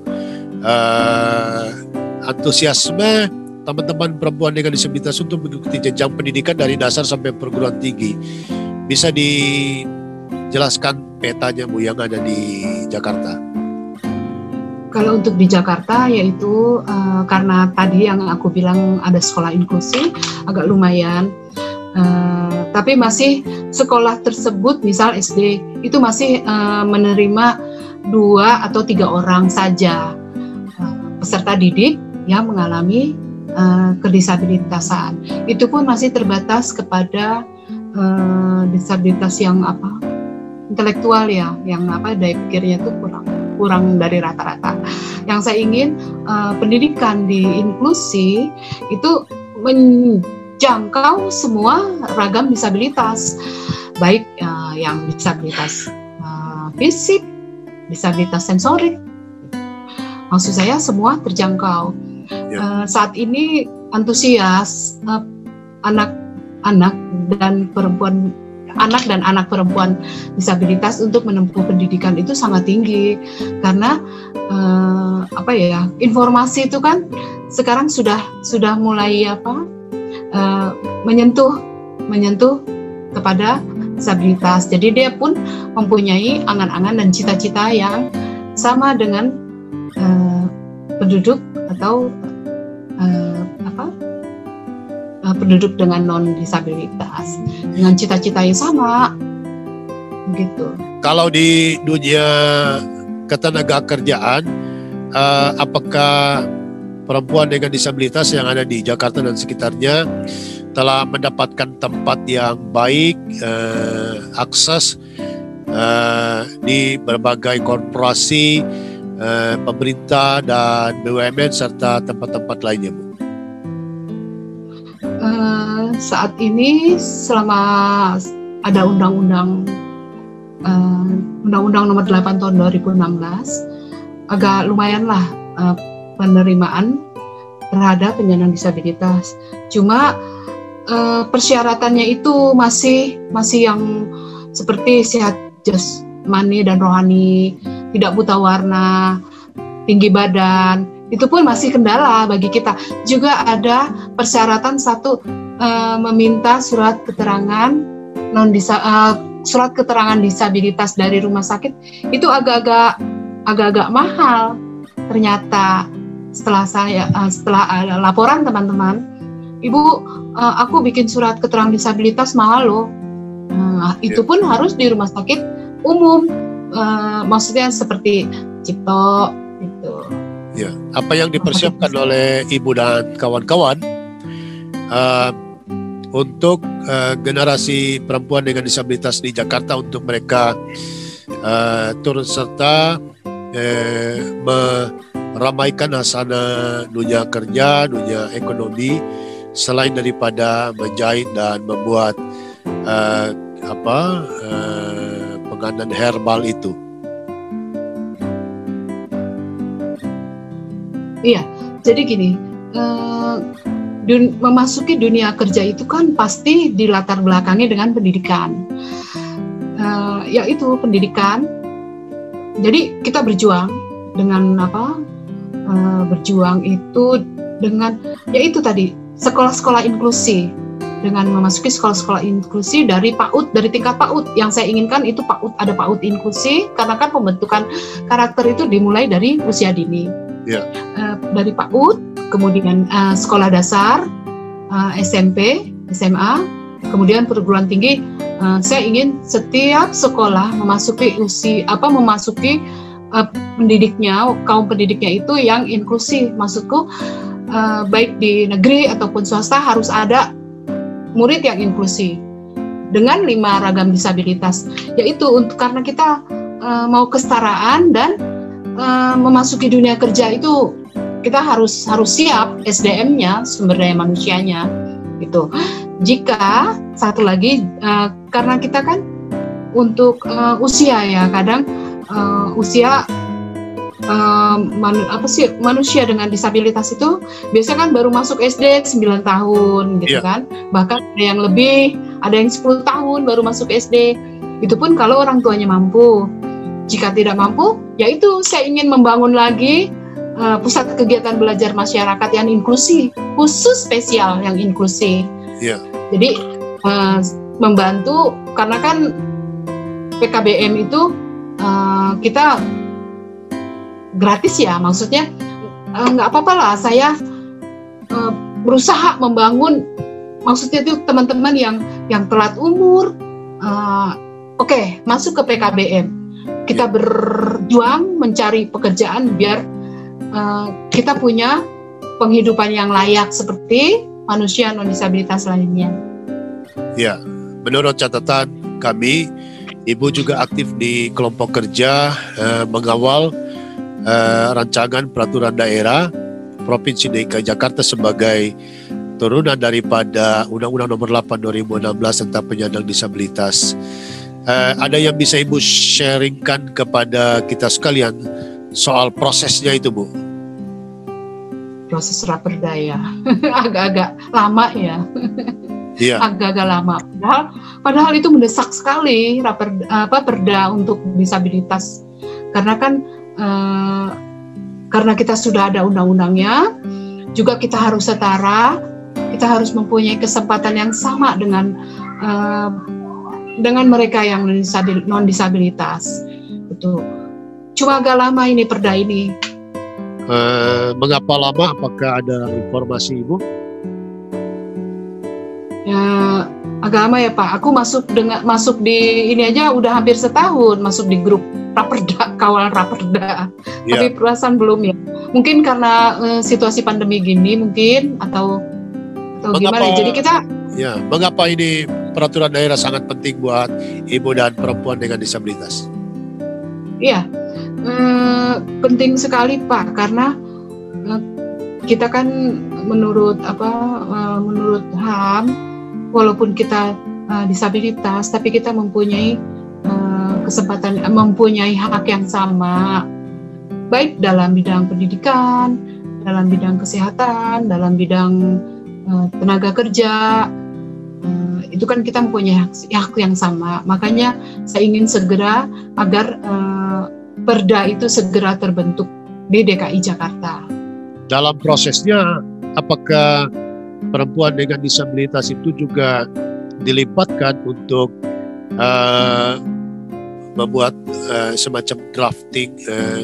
[SPEAKER 2] Antusiasme teman-teman perempuan dengan disabilitas untuk mengikuti jenjang pendidikan dari dasar sampai perguruan tinggi, bisa dijelaskan petanya Bu yang ada di Jakarta?
[SPEAKER 1] Kalau untuk di Jakarta yaitu karena tadi yang aku bilang ada sekolah inklusi agak lumayan, tapi masih sekolah tersebut misal SD itu masih menerima 2 atau 3 orang saja peserta didik yang mengalami kedisabilitasan. Itu pun masih terbatas kepada disabilitas yang intelektual ya, yang daya pikirnya itu kurang dari rata-rata. Yang saya ingin pendidikan di inklusi itu menjangkau semua ragam disabilitas, baik yang disabilitas fisik, disabilitas sensorik. Maksud saya semua terjangkau. Saat ini antusias anak dan anak perempuan disabilitas untuk menempuh pendidikan itu sangat tinggi, karena informasi itu kan sekarang sudah mulai menyentuh kepada disabilitas. Jadi dia pun mempunyai angan-angan dan cita-cita yang sama dengan penduduk atau penduduk dengan non disabilitas, dengan cita-cita yang sama gitu.
[SPEAKER 2] Kalau di dunia ketenagakerjaan, apakah perempuan dengan disabilitas yang ada di Jakarta dan sekitarnya telah mendapatkan tempat yang baik, akses di berbagai korporasi, pemerintah dan BUMN serta tempat-tempat lainnya, Bu?
[SPEAKER 1] Saat ini selama ada undang-undang nomor 8 tahun 2016 agak lumayan lah penerimaan terhadap penyandang disabilitas. Cuma persyaratannya itu masih yang seperti sehat jasmani dan rohani, tidak buta warna, tinggi badan. Itu pun masih kendala bagi kita. Juga ada persyaratan satu, meminta surat keterangan surat keterangan disabilitas dari rumah sakit itu agak-agak mahal. Ternyata setelah ada laporan teman-teman, Ibu, aku bikin surat keterangan disabilitas mahal loh. Itu pun harus di rumah sakit umum, maksudnya seperti Cipto gitu.
[SPEAKER 2] Ya, apa yang dipersiapkan oleh Ibu dan kawan-kawan untuk generasi perempuan dengan disabilitas di Jakarta, untuk mereka turut serta meramaikan hasana dunia kerja, dunia ekonomi, selain daripada menjahit dan membuat penganan herbal itu.
[SPEAKER 1] Iya, jadi gini, memasuki dunia kerja itu kan pasti dilatar belakangi dengan pendidikan, yaitu pendidikan. Jadi kita berjuang dengan berjuang itu dengan yaitu tadi sekolah-sekolah inklusi, dengan memasuki sekolah-sekolah inklusi dari PAUD, dari tingkat PAUD. Yang saya inginkan itu PAUD, ada PAUD inklusi, karena kan pembentukan karakter itu dimulai dari usia dini. Yeah. Dari PAUD, kemudian sekolah dasar, SMP, SMA, kemudian perguruan tinggi. Saya ingin setiap sekolah memasuki pendidiknya, kaum pendidiknya itu yang inklusi. Maksudku baik di negeri ataupun swasta harus ada murid yang inklusi dengan 5 ragam disabilitas, yaitu karena kita mau kesetaraan dan memasuki dunia kerja itu kita harus siap SDM-nya, sumber daya manusianya gitu. Jika satu lagi karena kita kan untuk usia ya, kadang usia manusia dengan disabilitas itu biasanya kan baru masuk SD 9 tahun gitu kan, bahkan ada yang lebih, ada yang 10 tahun baru masuk SD. Itu pun kalau orang tuanya mampu. Jika tidak mampu, yaitu saya ingin membangun lagi pusat kegiatan belajar masyarakat yang inklusi, khusus spesial yang inklusi. Jadi membantu, karena kan PKBM itu kita gratis ya, maksudnya nggak apa-apa lah saya berusaha membangun, maksudnya itu teman-teman yang telat umur, oke, masuk ke PKBM. Kita berjuang mencari pekerjaan biar kita punya penghidupan yang layak seperti manusia non-disabilitas lainnya. Ya, menurut catatan kami, Ibu juga aktif di kelompok kerja mengawal rancangan peraturan daerah Provinsi DKI Jakarta sebagai turunan daripada Undang-Undang Nomor 8 2016 tentang penyandang disabilitas. Ada yang bisa Ibu sharingkan kepada kita sekalian soal prosesnya itu, Bu? Proses raperda ya, agak-agak lama ya. Agak-agak lama. Padahal itu mendesak sekali perda untuk disabilitas, karena kan karena kita sudah ada undang-undangnya, juga kita harus setara, kita harus mempunyai kesempatan yang sama dengan mereka yang non disabilitas. Betul. Cuma agak lama ini perda ini. Mengapa lama? Apakah ada informasi Ibu? Ya, agak lama ya Pak. Aku masuk di ini aja udah hampir setahun, masuk di grup Raperda, kawal Raperda. Tapi perasaan belum ya. Mungkin karena situasi pandemi gini mungkin atau gimana. Jadi kita mengapa ini peraturan daerah sangat penting buat ibu dan perempuan dengan disabilitas? Iya, penting sekali Pak, karena kita kan menurut HAM, walaupun kita disabilitas, tapi kita mempunyai kesempatan, mempunyai hak yang sama, baik dalam bidang pendidikan, dalam bidang kesehatan, dalam bidang tenaga kerja. Itu kan kita mempunyai hak yang sama. Makanya saya ingin segera agar perda itu segera terbentuk di DKI Jakarta. Dalam prosesnya, apakah perempuan dengan disabilitas itu juga dilibatkan untuk
[SPEAKER 2] membuat semacam drafting,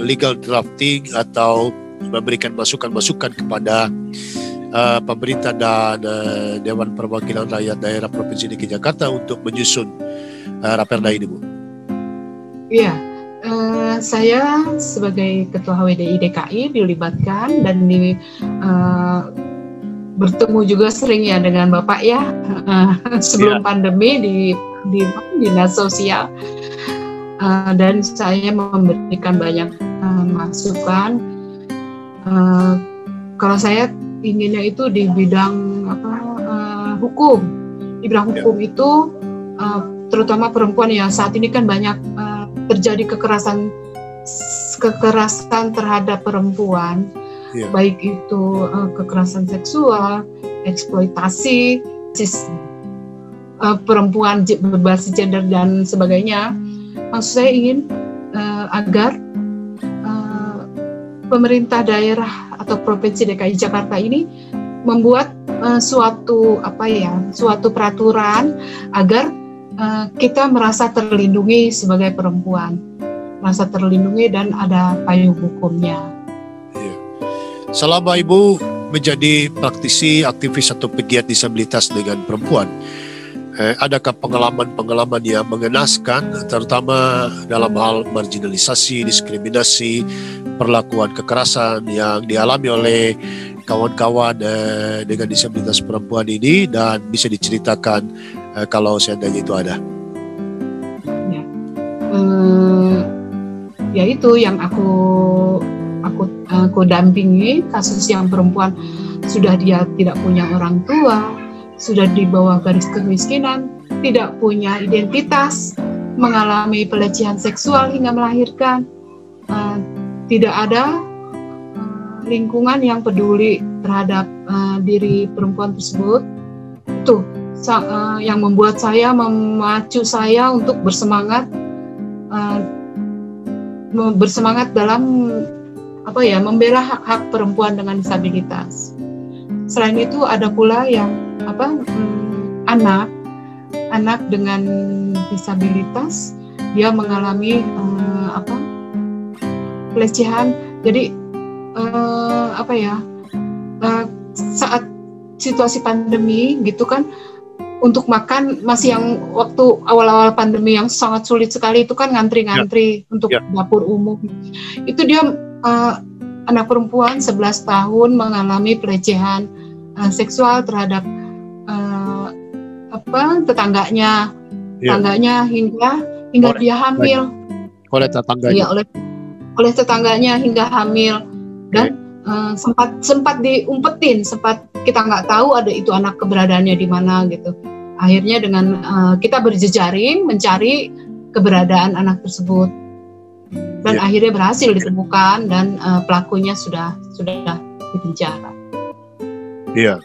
[SPEAKER 2] legal drafting, atau memberikan masukan-masukan kepada pemerintah dan Dewan Perwakilan Rakyat Daerah Provinsi DKI Jakarta untuk menyusun Raperda ini, Bu?
[SPEAKER 1] Iya, saya sebagai Ketua HWDI DKI dilibatkan dan bertemu juga sering ya dengan Bapak ya, sebelum pandemi di dinas sosial, dan saya memberikan banyak masukan. Kalau saya inginnya itu di bidang hukum, di bidang hukum itu terutama perempuan ya, saat ini kan banyak terjadi kekerasan terhadap perempuan. Baik itu kekerasan seksual, eksploitasi perempuan berbasis gender dan sebagainya. Maksud saya ingin agar pemerintah daerah atau provinsi DKI Jakarta ini membuat suatu peraturan agar kita merasa terlindungi sebagai perempuan, merasa terlindungi dan ada payung hukumnya.
[SPEAKER 2] Selama Ibu menjadi praktisi, aktivis atau pegiat disabilitas dengan perempuan, adakah pengalaman-pengalaman yang mengenaskan, terutama dalam hal marginalisasi, diskriminasi, perlakuan kekerasan yang dialami oleh kawan-kawan dengan disabilitas perempuan ini, dan bisa diceritakan kalau seandainya itu ada?
[SPEAKER 1] Ya itu yang aku dampingi, kasus yang perempuan sudah dia tidak punya orang tua, sudah di bawah garis kemiskinan, tidak punya identitas, mengalami pelecehan seksual hingga melahirkan, tidak ada lingkungan yang peduli terhadap diri perempuan tersebut. Itu yang membuat saya, memacu saya untuk bersemangat dalam membela hak-hak perempuan dengan disabilitas. Selain itu ada pula yang anak dengan disabilitas, dia mengalami pelecehan. Jadi saat situasi pandemi gitu kan, untuk makan masih yang waktu awal-awal pandemi yang sangat sulit sekali itu kan, ngantri-ngantri untuk dapur umum. Itu dia anak perempuan 11 tahun mengalami pelecehan seksual terhadap tetangganya hingga dia hamil.
[SPEAKER 2] Oleh tetangganya.
[SPEAKER 1] Iya, oleh tetangganya hingga hamil, dan sempat diumpetin, sempat kita nggak tahu ada itu anak keberadaannya di mana gitu. Akhirnya dengan kita berjejaring mencari keberadaan anak tersebut, dan akhirnya berhasil ditemukan, dan pelakunya sudah dipenjara.
[SPEAKER 2] Iya.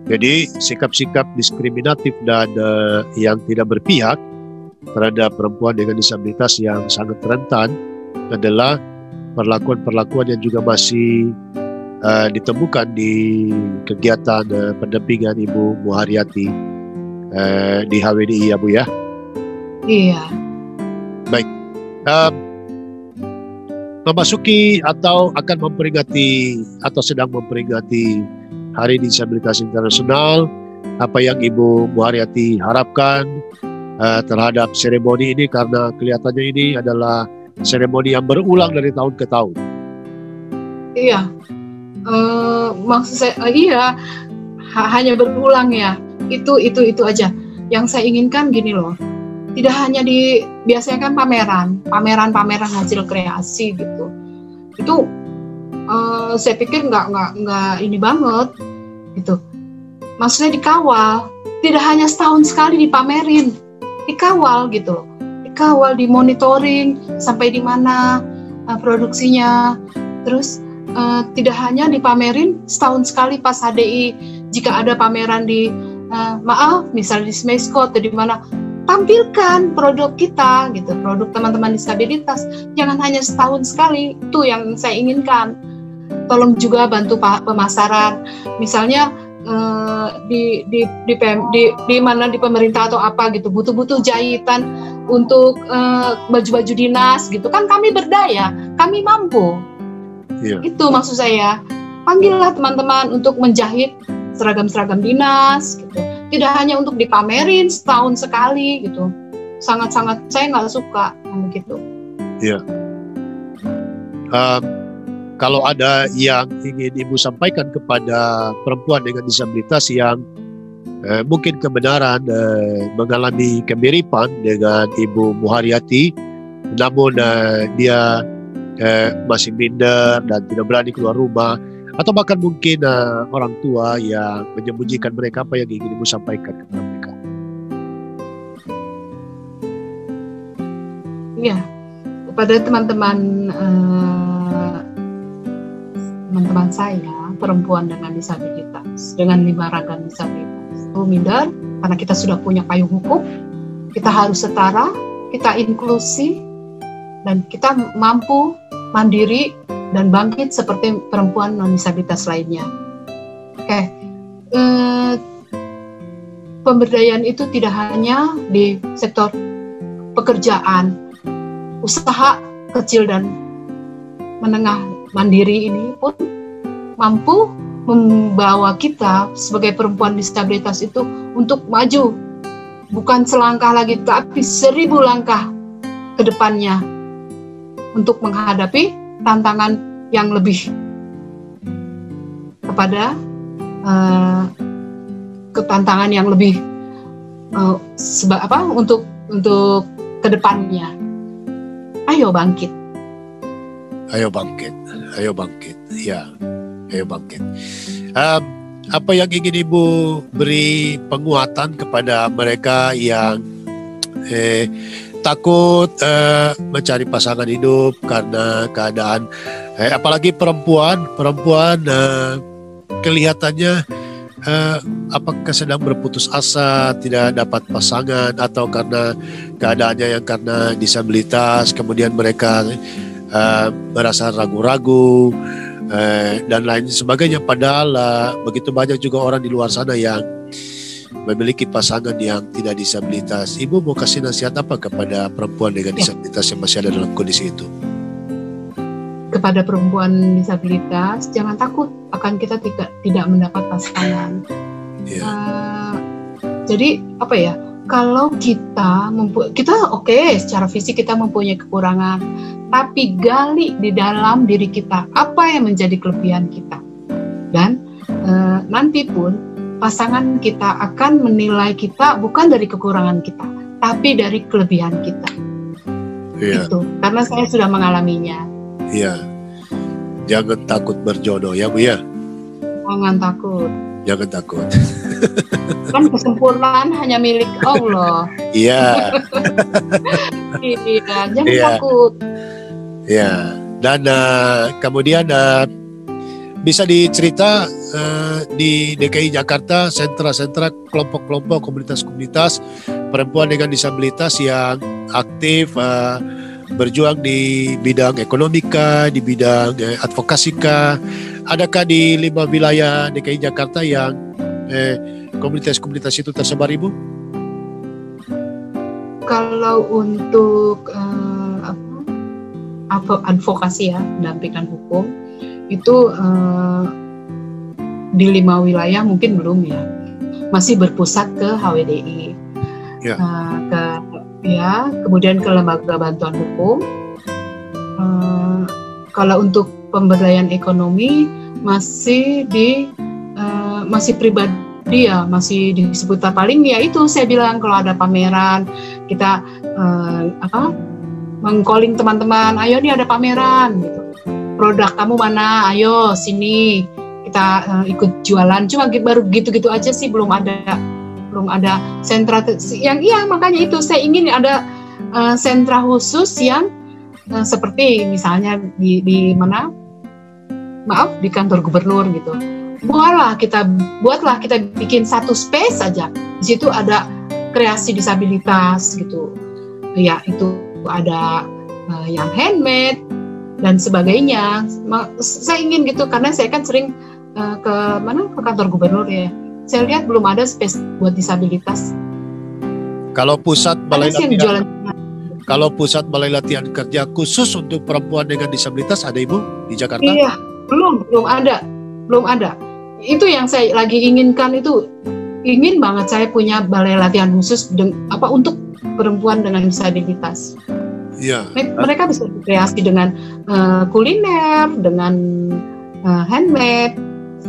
[SPEAKER 2] Jadi sikap-sikap diskriminatif dan yang tidak berpihak terhadap perempuan dengan disabilitas yang sangat rentan adalah perlakuan-perlakuan yang juga masih ditemukan di kegiatan pendampingan Ibu Muharyati di HWDI ya, Bu ya?
[SPEAKER 1] Iya.
[SPEAKER 2] Baik. Memasuki atau akan memperingati atau sedang memperingati Hari Disabilitas Internasional, apa yang Ibu Muharyati harapkan terhadap seremoni ini, karena kelihatannya ini adalah seremoni yang berulang dari tahun ke tahun. Iya,
[SPEAKER 1] maksud saya hanya berulang ya. Itu aja. Yang saya inginkan gini loh. Tidak hanya biasanya kan pameran hasil kreasi gitu. Itu saya pikir nggak ini banget gitu. Maksudnya dikawal. Tidak hanya setahun sekali dipamerin, dikawal gitu loh. Dikawal, dimonitoring sampai di mana produksinya. Terus tidak hanya dipamerin setahun sekali pas HDI, jika ada pameran di misalnya di Smesco atau di mana, tampilkan produk kita gitu, produk teman-teman disabilitas. Jangan hanya setahun sekali. Itu yang saya inginkan. Tolong juga bantu pemasaran. Misalnya di mana di pemerintah atau apa gitu butuh jahitan untuk baju-baju dinas gitu kan, kami berdaya, kami mampu. Itu maksud saya, panggillah teman-teman untuk menjahit seragam-seragam dinas gitu. Tidak hanya untuk dipamerin setahun sekali gitu. Sangat-sangat saya nggak suka begitu.
[SPEAKER 2] Iya. Kalau ada yang ingin Ibu sampaikan kepada perempuan dengan disabilitas yang mungkin kebenaran mengalami kemiripan dengan Ibu Muharyati, namun dia masih minder dan tidak berani keluar rumah, atau bahkan mungkin orang tua yang menyembunyikan mereka, apa yang ingin Ibu sampaikan kepada mereka?
[SPEAKER 1] Iya, kepada teman-teman saya, perempuan dengan disabilitas, dengan 5 ragam disabilitas, minder karena kita sudah punya payung hukum, kita harus setara, kita inklusi, dan kita mampu mandiri dan bangkit seperti perempuan non-disabilitas lainnya. Pemberdayaan itu tidak hanya di sektor pekerjaan, usaha kecil dan menengah mandiri ini pun mampu membawa kita sebagai perempuan disabilitas itu untuk maju, bukan selangkah lagi, tapi 1000 langkah ke depannya untuk menghadapi tantangan yang lebih kepada ketantangan yang lebih untuk kedepannya. Ayo bangkit.
[SPEAKER 2] Ayo bangkit, ya, ayo bangkit. Apa yang ingin Ibu beri penguatan kepada mereka yang takut mencari pasangan hidup karena keadaan, apalagi perempuan kelihatannya apakah sedang berputus asa, tidak dapat pasangan, atau karena keadaannya yang karena disabilitas, kemudian mereka merasa ragu-ragu dan lain sebagainya. Padahal begitu banyak juga orang di luar sana yang memiliki pasangan yang tidak disabilitas. Ibu mau kasih nasihat apa kepada perempuan dengan disabilitas yang masih ada dalam kondisi itu?
[SPEAKER 1] Kepada perempuan disabilitas, jangan takut akan kita tidak mendapat pasangan. Jadi apa ya? Kalau kita secara fisik kita mempunyai kekurangan, tapi gali di dalam diri kita apa yang menjadi kelebihan kita, dan nanti pun pasangan kita akan menilai kita bukan dari kekurangan kita, tapi dari kelebihan kita. Itu karena saya sudah mengalaminya.
[SPEAKER 2] Iya, jangan takut berjodoh ya Bu ya.
[SPEAKER 1] Jangan takut.
[SPEAKER 2] Jangan takut.
[SPEAKER 1] Kan kesempurnaan hanya milik Allah.
[SPEAKER 2] Iya.
[SPEAKER 1] Iya, jangan takut.
[SPEAKER 2] Ya, dan kemudian bisa dicerita di DKI Jakarta sentra-sentra, kelompok-kelompok, komunitas-komunitas perempuan dengan disabilitas yang aktif berjuang di bidang ekonomika, di bidang advokasika. Adakah di 5 wilayah DKI Jakarta yang komunitas-komunitas itu tersebar, Ibu?
[SPEAKER 1] Kalau untuk advokasi ya, pendampingan hukum itu di 5 wilayah mungkin belum ya, masih berpusat ke HWDI, kemudian ke lembaga bantuan hukum. Kalau untuk pemberdayaan ekonomi masih masih pribadi ya, masih di seputar paling ya itu saya bilang, kalau ada pameran kita meng-calling teman-teman, ayo nih ada pameran gitu, produk kamu mana, ayo sini kita ikut jualan. Cuma baru gitu-gitu aja sih, belum ada sentra yang makanya itu saya ingin ada sentra khusus yang seperti misalnya di mana, maaf, di kantor gubernur gitu. Buatlah kita bikin satu space saja. Di situ ada kreasi disabilitas gitu. Ya, itu ada yang handmade dan sebagainya. Saya ingin gitu karena saya kan sering ke mana, ke kantor gubernur ya, saya lihat belum ada space buat disabilitas.
[SPEAKER 2] Kalau pusat balai
[SPEAKER 1] Ada sih yang
[SPEAKER 2] latihan,
[SPEAKER 1] jualan.
[SPEAKER 2] kalau pusat balai latihan kerja khusus untuk perempuan dengan disabilitas ada Ibu di Jakarta?
[SPEAKER 1] Iya, belum ada. Itu yang saya lagi inginkan, itu ingin banget saya punya balai latihan khusus untuk perempuan dengan disabilitas.
[SPEAKER 2] Iya.
[SPEAKER 1] Mereka bisa berkreasi dengan kuliner, dengan handmade.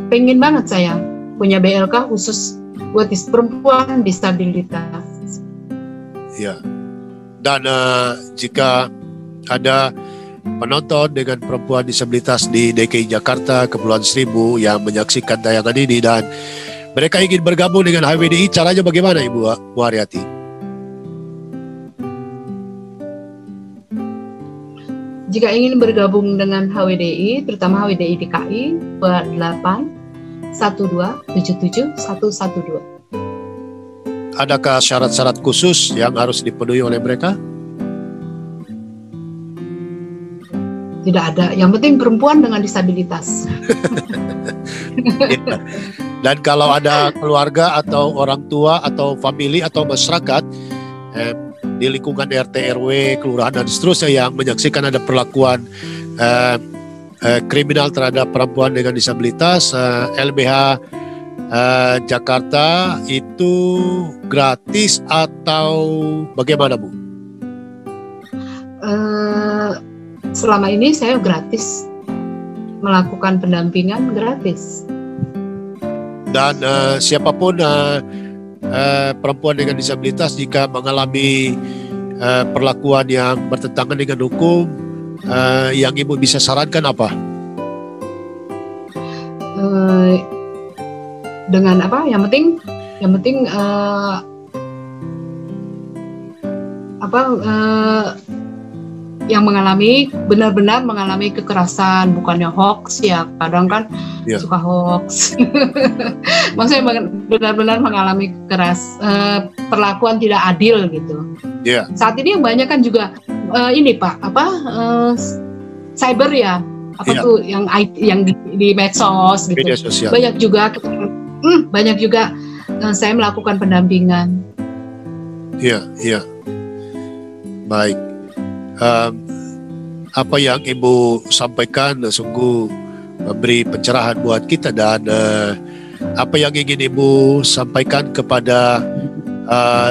[SPEAKER 1] Pengen banget saya punya BLK khusus buat perempuan disabilitas.
[SPEAKER 2] Ya. Dan jika ada penonton dengan perempuan disabilitas di DKI Jakarta, Kepulauan Seribu yang menyaksikan tayangan ini dan mereka ingin bergabung dengan HWDI, caranya bagaimana Ibu Muaryati?
[SPEAKER 1] Jika ingin bergabung dengan HWDI, terutama HWDI DKI, 812777112.
[SPEAKER 2] Adakah syarat-syarat khusus yang harus dipenuhi oleh mereka?
[SPEAKER 1] Tidak ada. Yang penting perempuan dengan disabilitas.
[SPEAKER 2] Ya. Dan kalau ada keluarga atau orang tua atau famili atau masyarakat di lingkungan RT, RW, kelurahan dan seterusnya yang menyaksikan ada perlakuan kriminal terhadap perempuan dengan disabilitas, LBH Jakarta itu gratis atau bagaimana Bu?
[SPEAKER 1] Selama ini saya gratis melakukan pendampingan gratis.
[SPEAKER 2] Dan siapapun perempuan dengan disabilitas jika mengalami perlakuan yang bertentangan dengan hukum, yang Ibu bisa sarankan apa?
[SPEAKER 1] Dengan apa? Yang penting yang benar-benar mengalami kekerasan, bukannya hoax ya, kadang kan suka hoax. Maksudnya benar-benar mengalami perlakuan tidak adil gitu. Saat ini yang banyak kan juga ini Pak, cyber ya, tuh yang di medsos gitu. Banyak juga saya melakukan pendampingan.
[SPEAKER 2] Iya. Baik. Apa yang Ibu sampaikan sungguh memberi pencerahan buat kita, dan apa yang ingin Ibu sampaikan kepada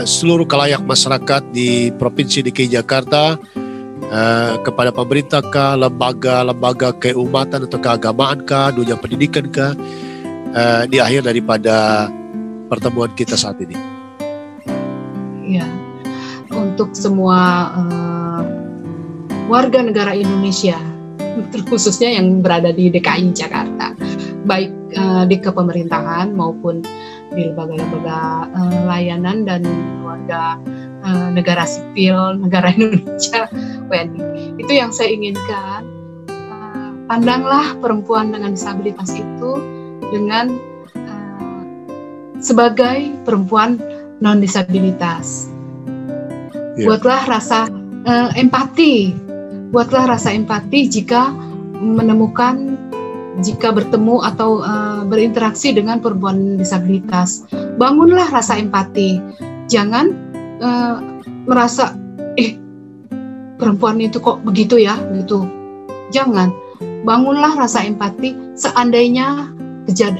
[SPEAKER 2] seluruh khalayak masyarakat di Provinsi DKI Jakarta, kepada pemerintah kah, lembaga keumatan atau keagamaan kah, dunia pendidikan kah, di akhir daripada pertemuan kita saat ini?
[SPEAKER 1] Ya, untuk semua warga negara Indonesia, terkhususnya yang berada di DKI Jakarta, baik di kepemerintahan maupun di lembaga-lembaga layanan dan warga negara sipil negara Indonesia, WNI. Itu yang saya inginkan. Pandanglah perempuan dengan disabilitas itu dengan sebagai perempuan non disabilitas. Buatlah rasa empati. Buatlah rasa empati jika bertemu atau berinteraksi dengan perempuan disabilitas. Bangunlah rasa empati. Jangan merasa perempuan itu kok begitu ya, gitu. Jangan. Bangunlah rasa empati seandainya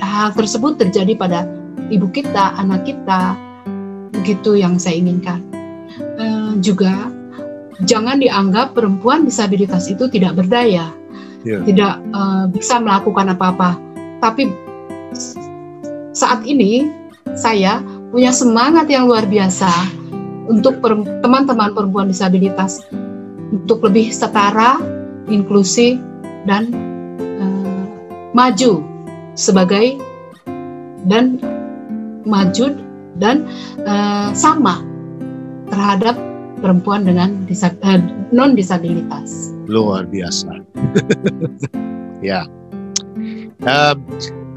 [SPEAKER 1] hal tersebut terjadi pada ibu kita, anak kita. Begitu yang saya inginkan. Juga jangan dianggap perempuan disabilitas itu tidak berdaya, tidak bisa melakukan apa-apa. Tapi saat ini saya punya semangat yang luar biasa untuk teman-teman perempuan disabilitas untuk lebih setara, inklusi, dan maju dan sama terhadap perempuan dengan non disabilitas.
[SPEAKER 2] Luar biasa. Ya.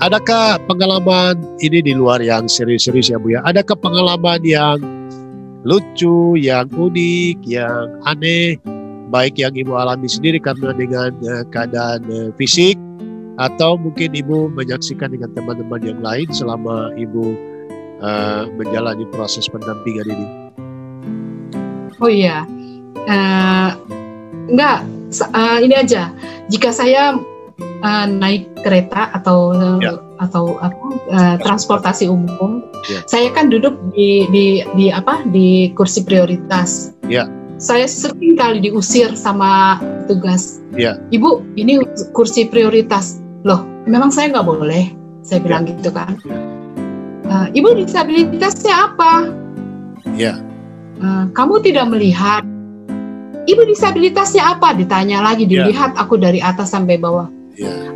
[SPEAKER 2] Adakah pengalaman ini di luar yang serius-serius ya Bu ya? Adakah pengalaman yang lucu, yang unik, yang aneh, baik yang Ibu alami sendiri karena dengan keadaan fisik atau mungkin Ibu menyaksikan dengan teman-teman yang lain selama Ibu menjalani proses pendampingan ini?
[SPEAKER 1] Oh iya, enggak, ini aja. Jika saya naik kereta atau transportasi umum, saya kan duduk di kursi prioritas. Saya sering kali diusir sama petugas. Ibu, ini kursi prioritas. Loh, memang saya nggak boleh. Saya bilang gitu kan. Ibu disabilitasnya apa? Kamu tidak melihat. Ibu disabilitasnya apa? Ditanya lagi, dilihat aku dari atas sampai bawah.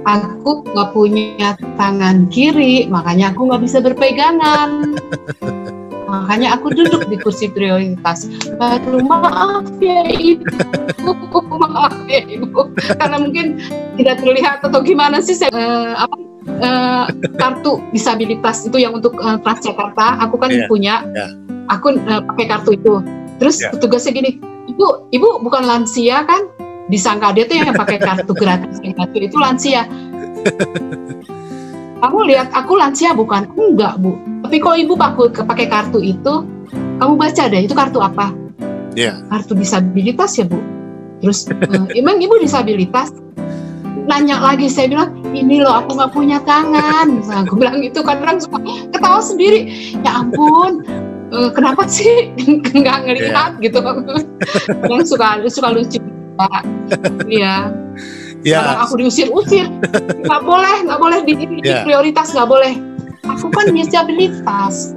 [SPEAKER 1] Aku nggak punya tangan kiri, makanya aku nggak bisa berpegangan. Makanya aku duduk di kursi prioritas. Aduh, maaf ya Ibu, maaf ya Ibu, karena mungkin tidak terlihat atau gimana sih saya kartu disabilitas itu yang untuk Transjakarta, aku kan punya, aku pakai kartu itu. Terus petugasnya gini, Ibu bukan lansia kan? Disangka dia tuh yang pakai kartu gratis, itu lansia. Kamu lihat aku lansia bukan? Enggak Bu. Tapi kalau Ibu pakai kartu itu, kamu baca deh itu kartu apa? Kartu disabilitas ya Bu. Terus emang Ibu disabilitas? Nanya lagi, saya bilang ini loh aku nggak punya tangan. Nah, aku bilang itu kan orang suka ketawa sendiri. Ya ampun, kenapa sih nggak ngelihat gitu? Orang suka lucu. Iya. Karena aku diusir-usir, nggak boleh di prioritas, nggak boleh. Aku kan disabilitas.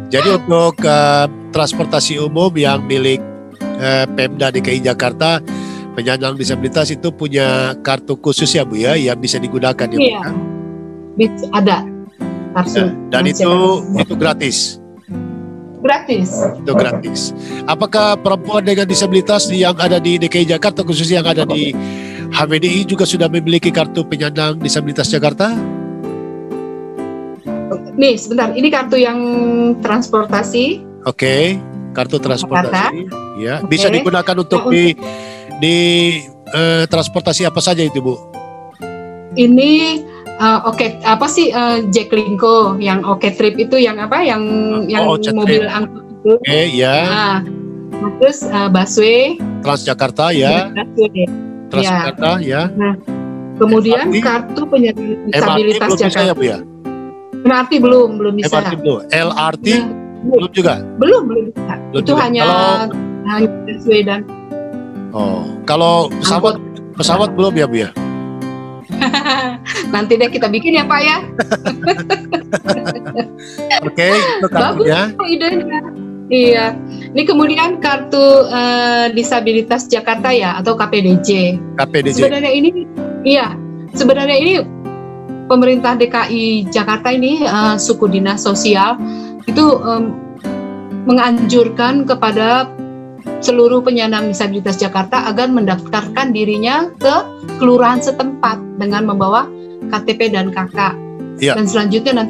[SPEAKER 2] Jadi untuk transportasi umum yang milik Pemda DKI Jakarta, penyandang disabilitas itu punya kartu khusus ya Bu ya, yang bisa digunakan ya Bu?
[SPEAKER 1] Iya, ada kartu.
[SPEAKER 2] Dan itu gratis. Itu gratis. Apakah perempuan dengan disabilitas yang ada di DKI Jakarta, khususnya yang ada di HMDI, juga sudah memiliki kartu penyandang disabilitas Jakarta?
[SPEAKER 1] Nih, sebentar. Ini kartu yang transportasi.
[SPEAKER 2] Oke, kartu transportasi. Ya, bisa digunakan untuk di transportasi apa saja itu Bu?
[SPEAKER 1] Ini apa sih Jaklingko yang Trip itu yang apa yang mobil angkut itu. Nah, terus busway Transjakarta
[SPEAKER 2] ya. Transjakarta ya.
[SPEAKER 1] Nah, kemudian kartu penyandang disabilitas Jakarta.
[SPEAKER 2] Ya,
[SPEAKER 1] MRT belum bisa.
[SPEAKER 2] MRT belum. LRT belum juga.
[SPEAKER 1] Belum bisa. Itu juga. hanya busway dan.
[SPEAKER 2] Kalau pesawat belum ya Bu ya?
[SPEAKER 1] Nanti deh kita bikin ya Pak ya.
[SPEAKER 2] Oke, itu kartunya.
[SPEAKER 1] Bagus idenya. Iya. Ini kemudian kartu disabilitas Jakarta ya, atau KPDJ. Sebenarnya ini pemerintah DKI Jakarta ini suku dinas sosial itu menganjurkan kepada seluruh penyandang disabilitas Jakarta agar mendaftarkan dirinya ke kelurahan setempat dengan membawa KTP dan KK. Dan selanjutnya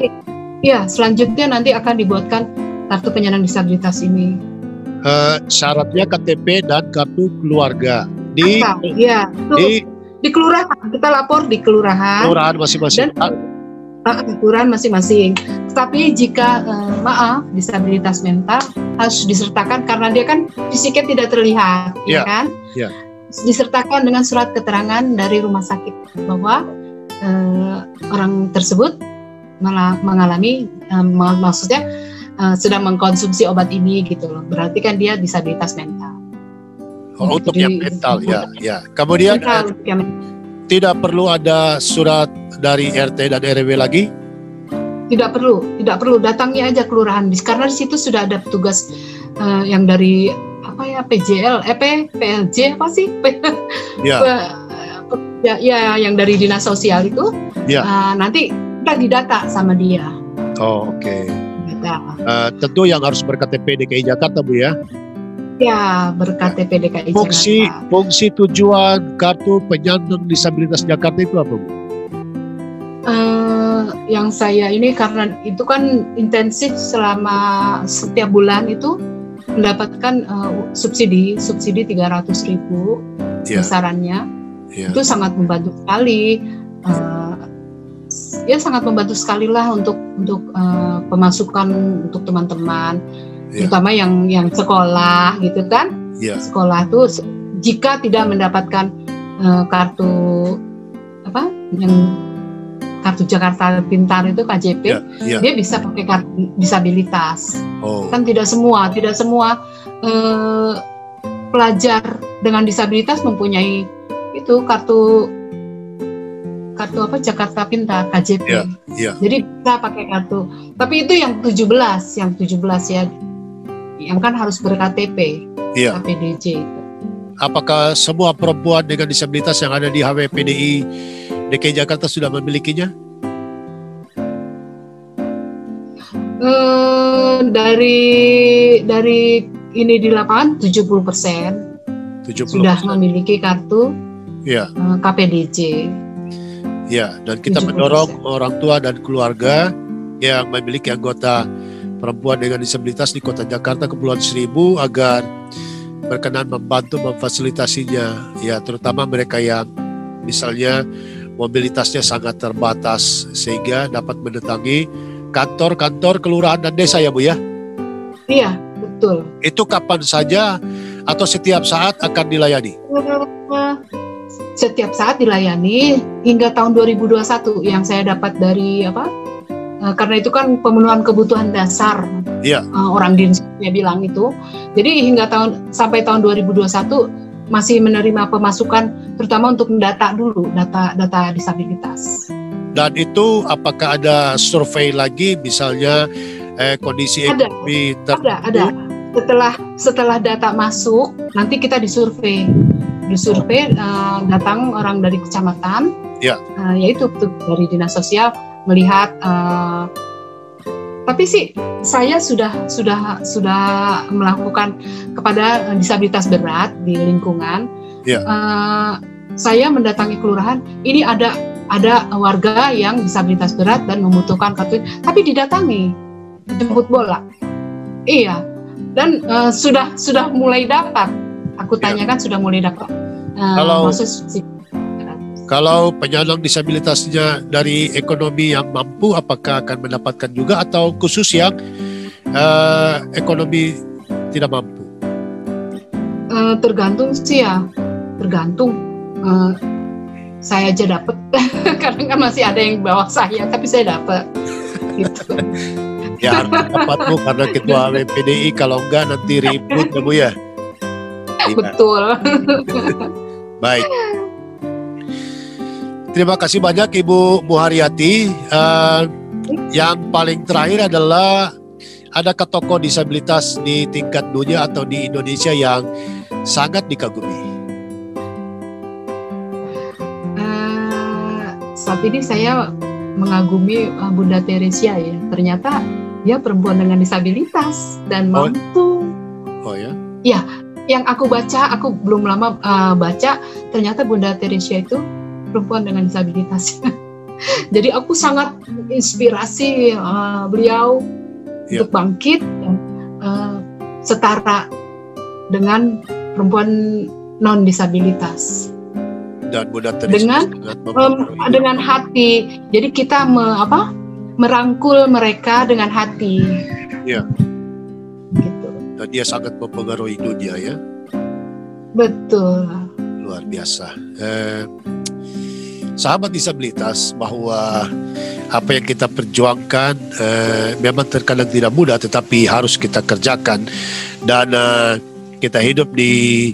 [SPEAKER 1] nanti akan dibuatkan kartu penyandang disabilitas ini.
[SPEAKER 2] Syaratnya KTP dan kartu keluarga di
[SPEAKER 1] kelurahan. Kita lapor di kelurahan.
[SPEAKER 2] Kelurahan masing-masing.
[SPEAKER 1] Kelurahan masing-masing. Tapi jika disabilitas mental harus disertakan karena dia kan fisiknya tidak terlihat, ya kan? Disertakan dengan surat keterangan dari rumah sakit bahwa orang tersebut mengalami, maksudnya sedang mengkonsumsi obat ini gitu loh. Berarti kan dia disabilitas mental.
[SPEAKER 2] Untuk yang mental ya. Kemudian tidak perlu ada surat dari RT dan RW lagi? Tidak perlu, datangnya aja kelurahan karena di situ sudah ada petugas yang dari PLJ apa sih? Yang dari dinas sosial itu. Nanti kita didata sama dia. Oke. Tentu yang harus ber-KTP DKI Jakarta Bu ya?
[SPEAKER 1] Ya, ber-KTP DKI Jakarta.
[SPEAKER 2] Fungsi tujuan kartu penyandang disabilitas Jakarta itu apa Bu?
[SPEAKER 1] Yang saya ini karena itu kan intensif selama setiap bulan itu mendapatkan subsidi 300.000 besarannya. Itu sangat membantu sekali. uh, ya sangat membantu sekali lah untuk pemasukan untuk teman-teman, terutama yang sekolah gitu kan. Sekolah tuh jika tidak mendapatkan kartu kartu Jakarta Pintar itu KJP, dia bisa pakai kartu disabilitas. Kan tidak semua pelajar dengan disabilitas mempunyai itu kartu Jakarta Pintar KJP. Jadi kita pakai kartu. Tapi itu yang 17 ya, yang kan harus ber-KTP, KPDJ.
[SPEAKER 2] Apakah semua perempuan dengan disabilitas yang ada di HWPDI DKI Jakarta sudah memilikinya?
[SPEAKER 1] Dari ini di lapangan 70% sudah memiliki kartu KPDJ.
[SPEAKER 2] Ya, dan kita 70%. Mendorong orang tua dan keluarga yang memiliki anggota perempuan dengan disabilitas di Kota Jakarta, Kepulauan Seribu agar berkenan membantu memfasilitasinya, ya, terutama mereka yang misalnya mobilitasnya sangat terbatas sehingga dapat mendatangi kantor-kantor kelurahan dan desa, ya Bu ya?
[SPEAKER 1] Iya, betul.
[SPEAKER 2] Itu kapan saja atau setiap saat akan dilayani?
[SPEAKER 1] Setiap saat dilayani hingga tahun 2021 yang saya dapat dari karena itu kan pemenuhan kebutuhan dasar, orang dinsnya bilang itu. Jadi sampai tahun 2021 masih menerima pemasukan terutama untuk data disabilitas.
[SPEAKER 2] Dan itu apakah ada survei lagi misalnya kondisi ekonomi tertentu?
[SPEAKER 1] Ada. Setelah data masuk nanti kita disurvei datang orang dari kecamatan, yaitu dari dinas sosial melihat. Tapi sih saya sudah melakukan kepada disabilitas berat di lingkungan. Saya mendatangi kelurahan, ini ada warga yang disabilitas berat dan membutuhkan kartu, tapi didatangi, jemput bola. Iya, dan sudah mulai dapat. Aku tanyakan sudah mulai dapat.
[SPEAKER 2] Kalau penyandang disabilitasnya dari ekonomi yang mampu, apakah akan mendapatkan juga atau khusus yang ekonomi tidak mampu?
[SPEAKER 1] Tergantung sih ya, saya aja dapat, karena kan masih ada yang bawah saya, tapi saya dapat. Gitu.
[SPEAKER 2] Ya harus dapat Bu, karena ketua WPDI, kalau enggak nanti ribut ya Bu ya.
[SPEAKER 1] Betul.
[SPEAKER 2] Baik. Terima kasih banyak Ibu Muharyati. Yang paling terakhir adalah, adakah tokoh disabilitas di tingkat dunia atau di Indonesia yang sangat dikagumi?
[SPEAKER 1] Saat ini saya mengagumi Bunda Teresia ya. Ternyata dia perempuan dengan disabilitas dan mampu.
[SPEAKER 2] Oh ya?
[SPEAKER 1] Ya, yang aku baca, aku belum lama baca, ternyata Bunda Teresia itu perempuan dengan disabilitas. Jadi aku sangat inspirasi beliau untuk bangkit dan setara dengan perempuan non disabilitas.
[SPEAKER 2] Dan Bunda Teresia
[SPEAKER 1] dengan hati. Jadi kita merangkul mereka dengan hati.
[SPEAKER 2] Iya. Gitu. Dan dia sangat mempengaruhi dunia ya.
[SPEAKER 1] Betul.
[SPEAKER 2] Luar biasa. Sahabat disabilitas, bahwa apa yang kita perjuangkan memang terkadang tidak mudah, tetapi harus kita kerjakan. Dan kita hidup di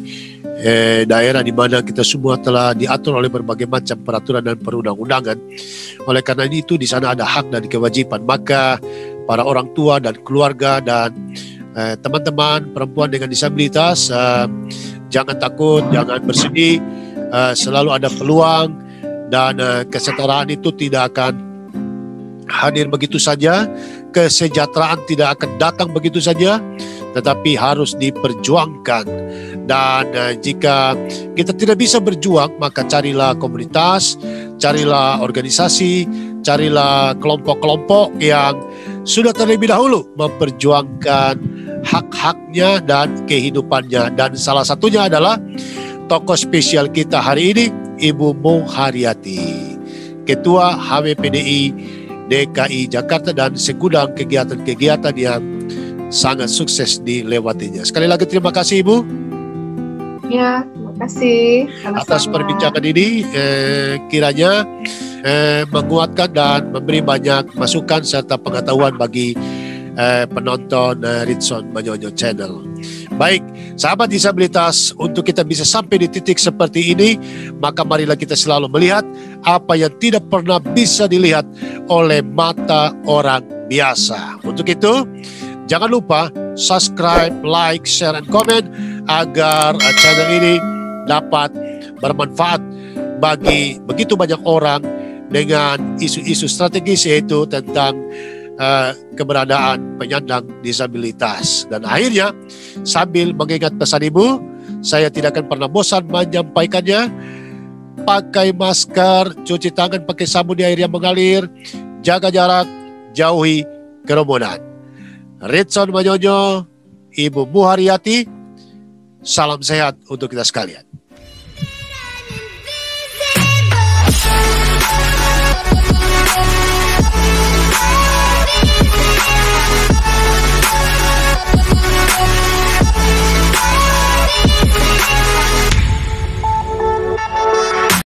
[SPEAKER 2] daerah di mana kita semua telah diatur oleh berbagai macam peraturan dan perundang-undangan. Oleh karena itu di sana ada hak dan kewajiban. Maka para orang tua dan keluarga dan teman-teman perempuan dengan disabilitas, jangan takut, jangan bersedih. Selalu ada peluang, dan kesetaraan itu tidak akan hadir begitu saja. Kesejahteraan tidak akan datang begitu saja, tetapi harus diperjuangkan. Dan jika kita tidak bisa berjuang, maka carilah komunitas, carilah organisasi, carilah kelompok-kelompok yang sudah terlebih dahulu memperjuangkan hak-haknya dan kehidupannya. Dan salah satunya adalah tokoh spesial kita hari ini, Ibu Muharyati. Ketua HWPDI DKI Jakarta dan segudang kegiatan-kegiatan yang sangat sukses dilewatinya. Sekali lagi terima kasih Ibu.
[SPEAKER 1] Ya, terima kasih. Sama-sama.
[SPEAKER 2] Atas perbincangan ini, kiranya menguatkan dan memberi banyak masukan serta pengetahuan bagi penonton Ritson Manyonyo Channel. Baik, sahabat disabilitas, untuk kita bisa sampai di titik seperti ini, maka marilah kita selalu melihat apa yang tidak pernah bisa dilihat oleh mata orang biasa. Untuk itu, jangan lupa subscribe, like, share, dan komen agar channel ini dapat bermanfaat bagi begitu banyak orang dengan isu-isu strategis, yaitu tentang keberadaan penyandang disabilitas. Dan akhirnya, sambil mengingat pesan Ibu, saya tidak akan pernah bosan menyampaikannya. Pakai masker, cuci tangan pakai sabun di air yang mengalir, jaga jarak, jauhi kerumunan. Ritson Manyonyo, Ibu Muharyati, salam sehat untuk kita sekalian.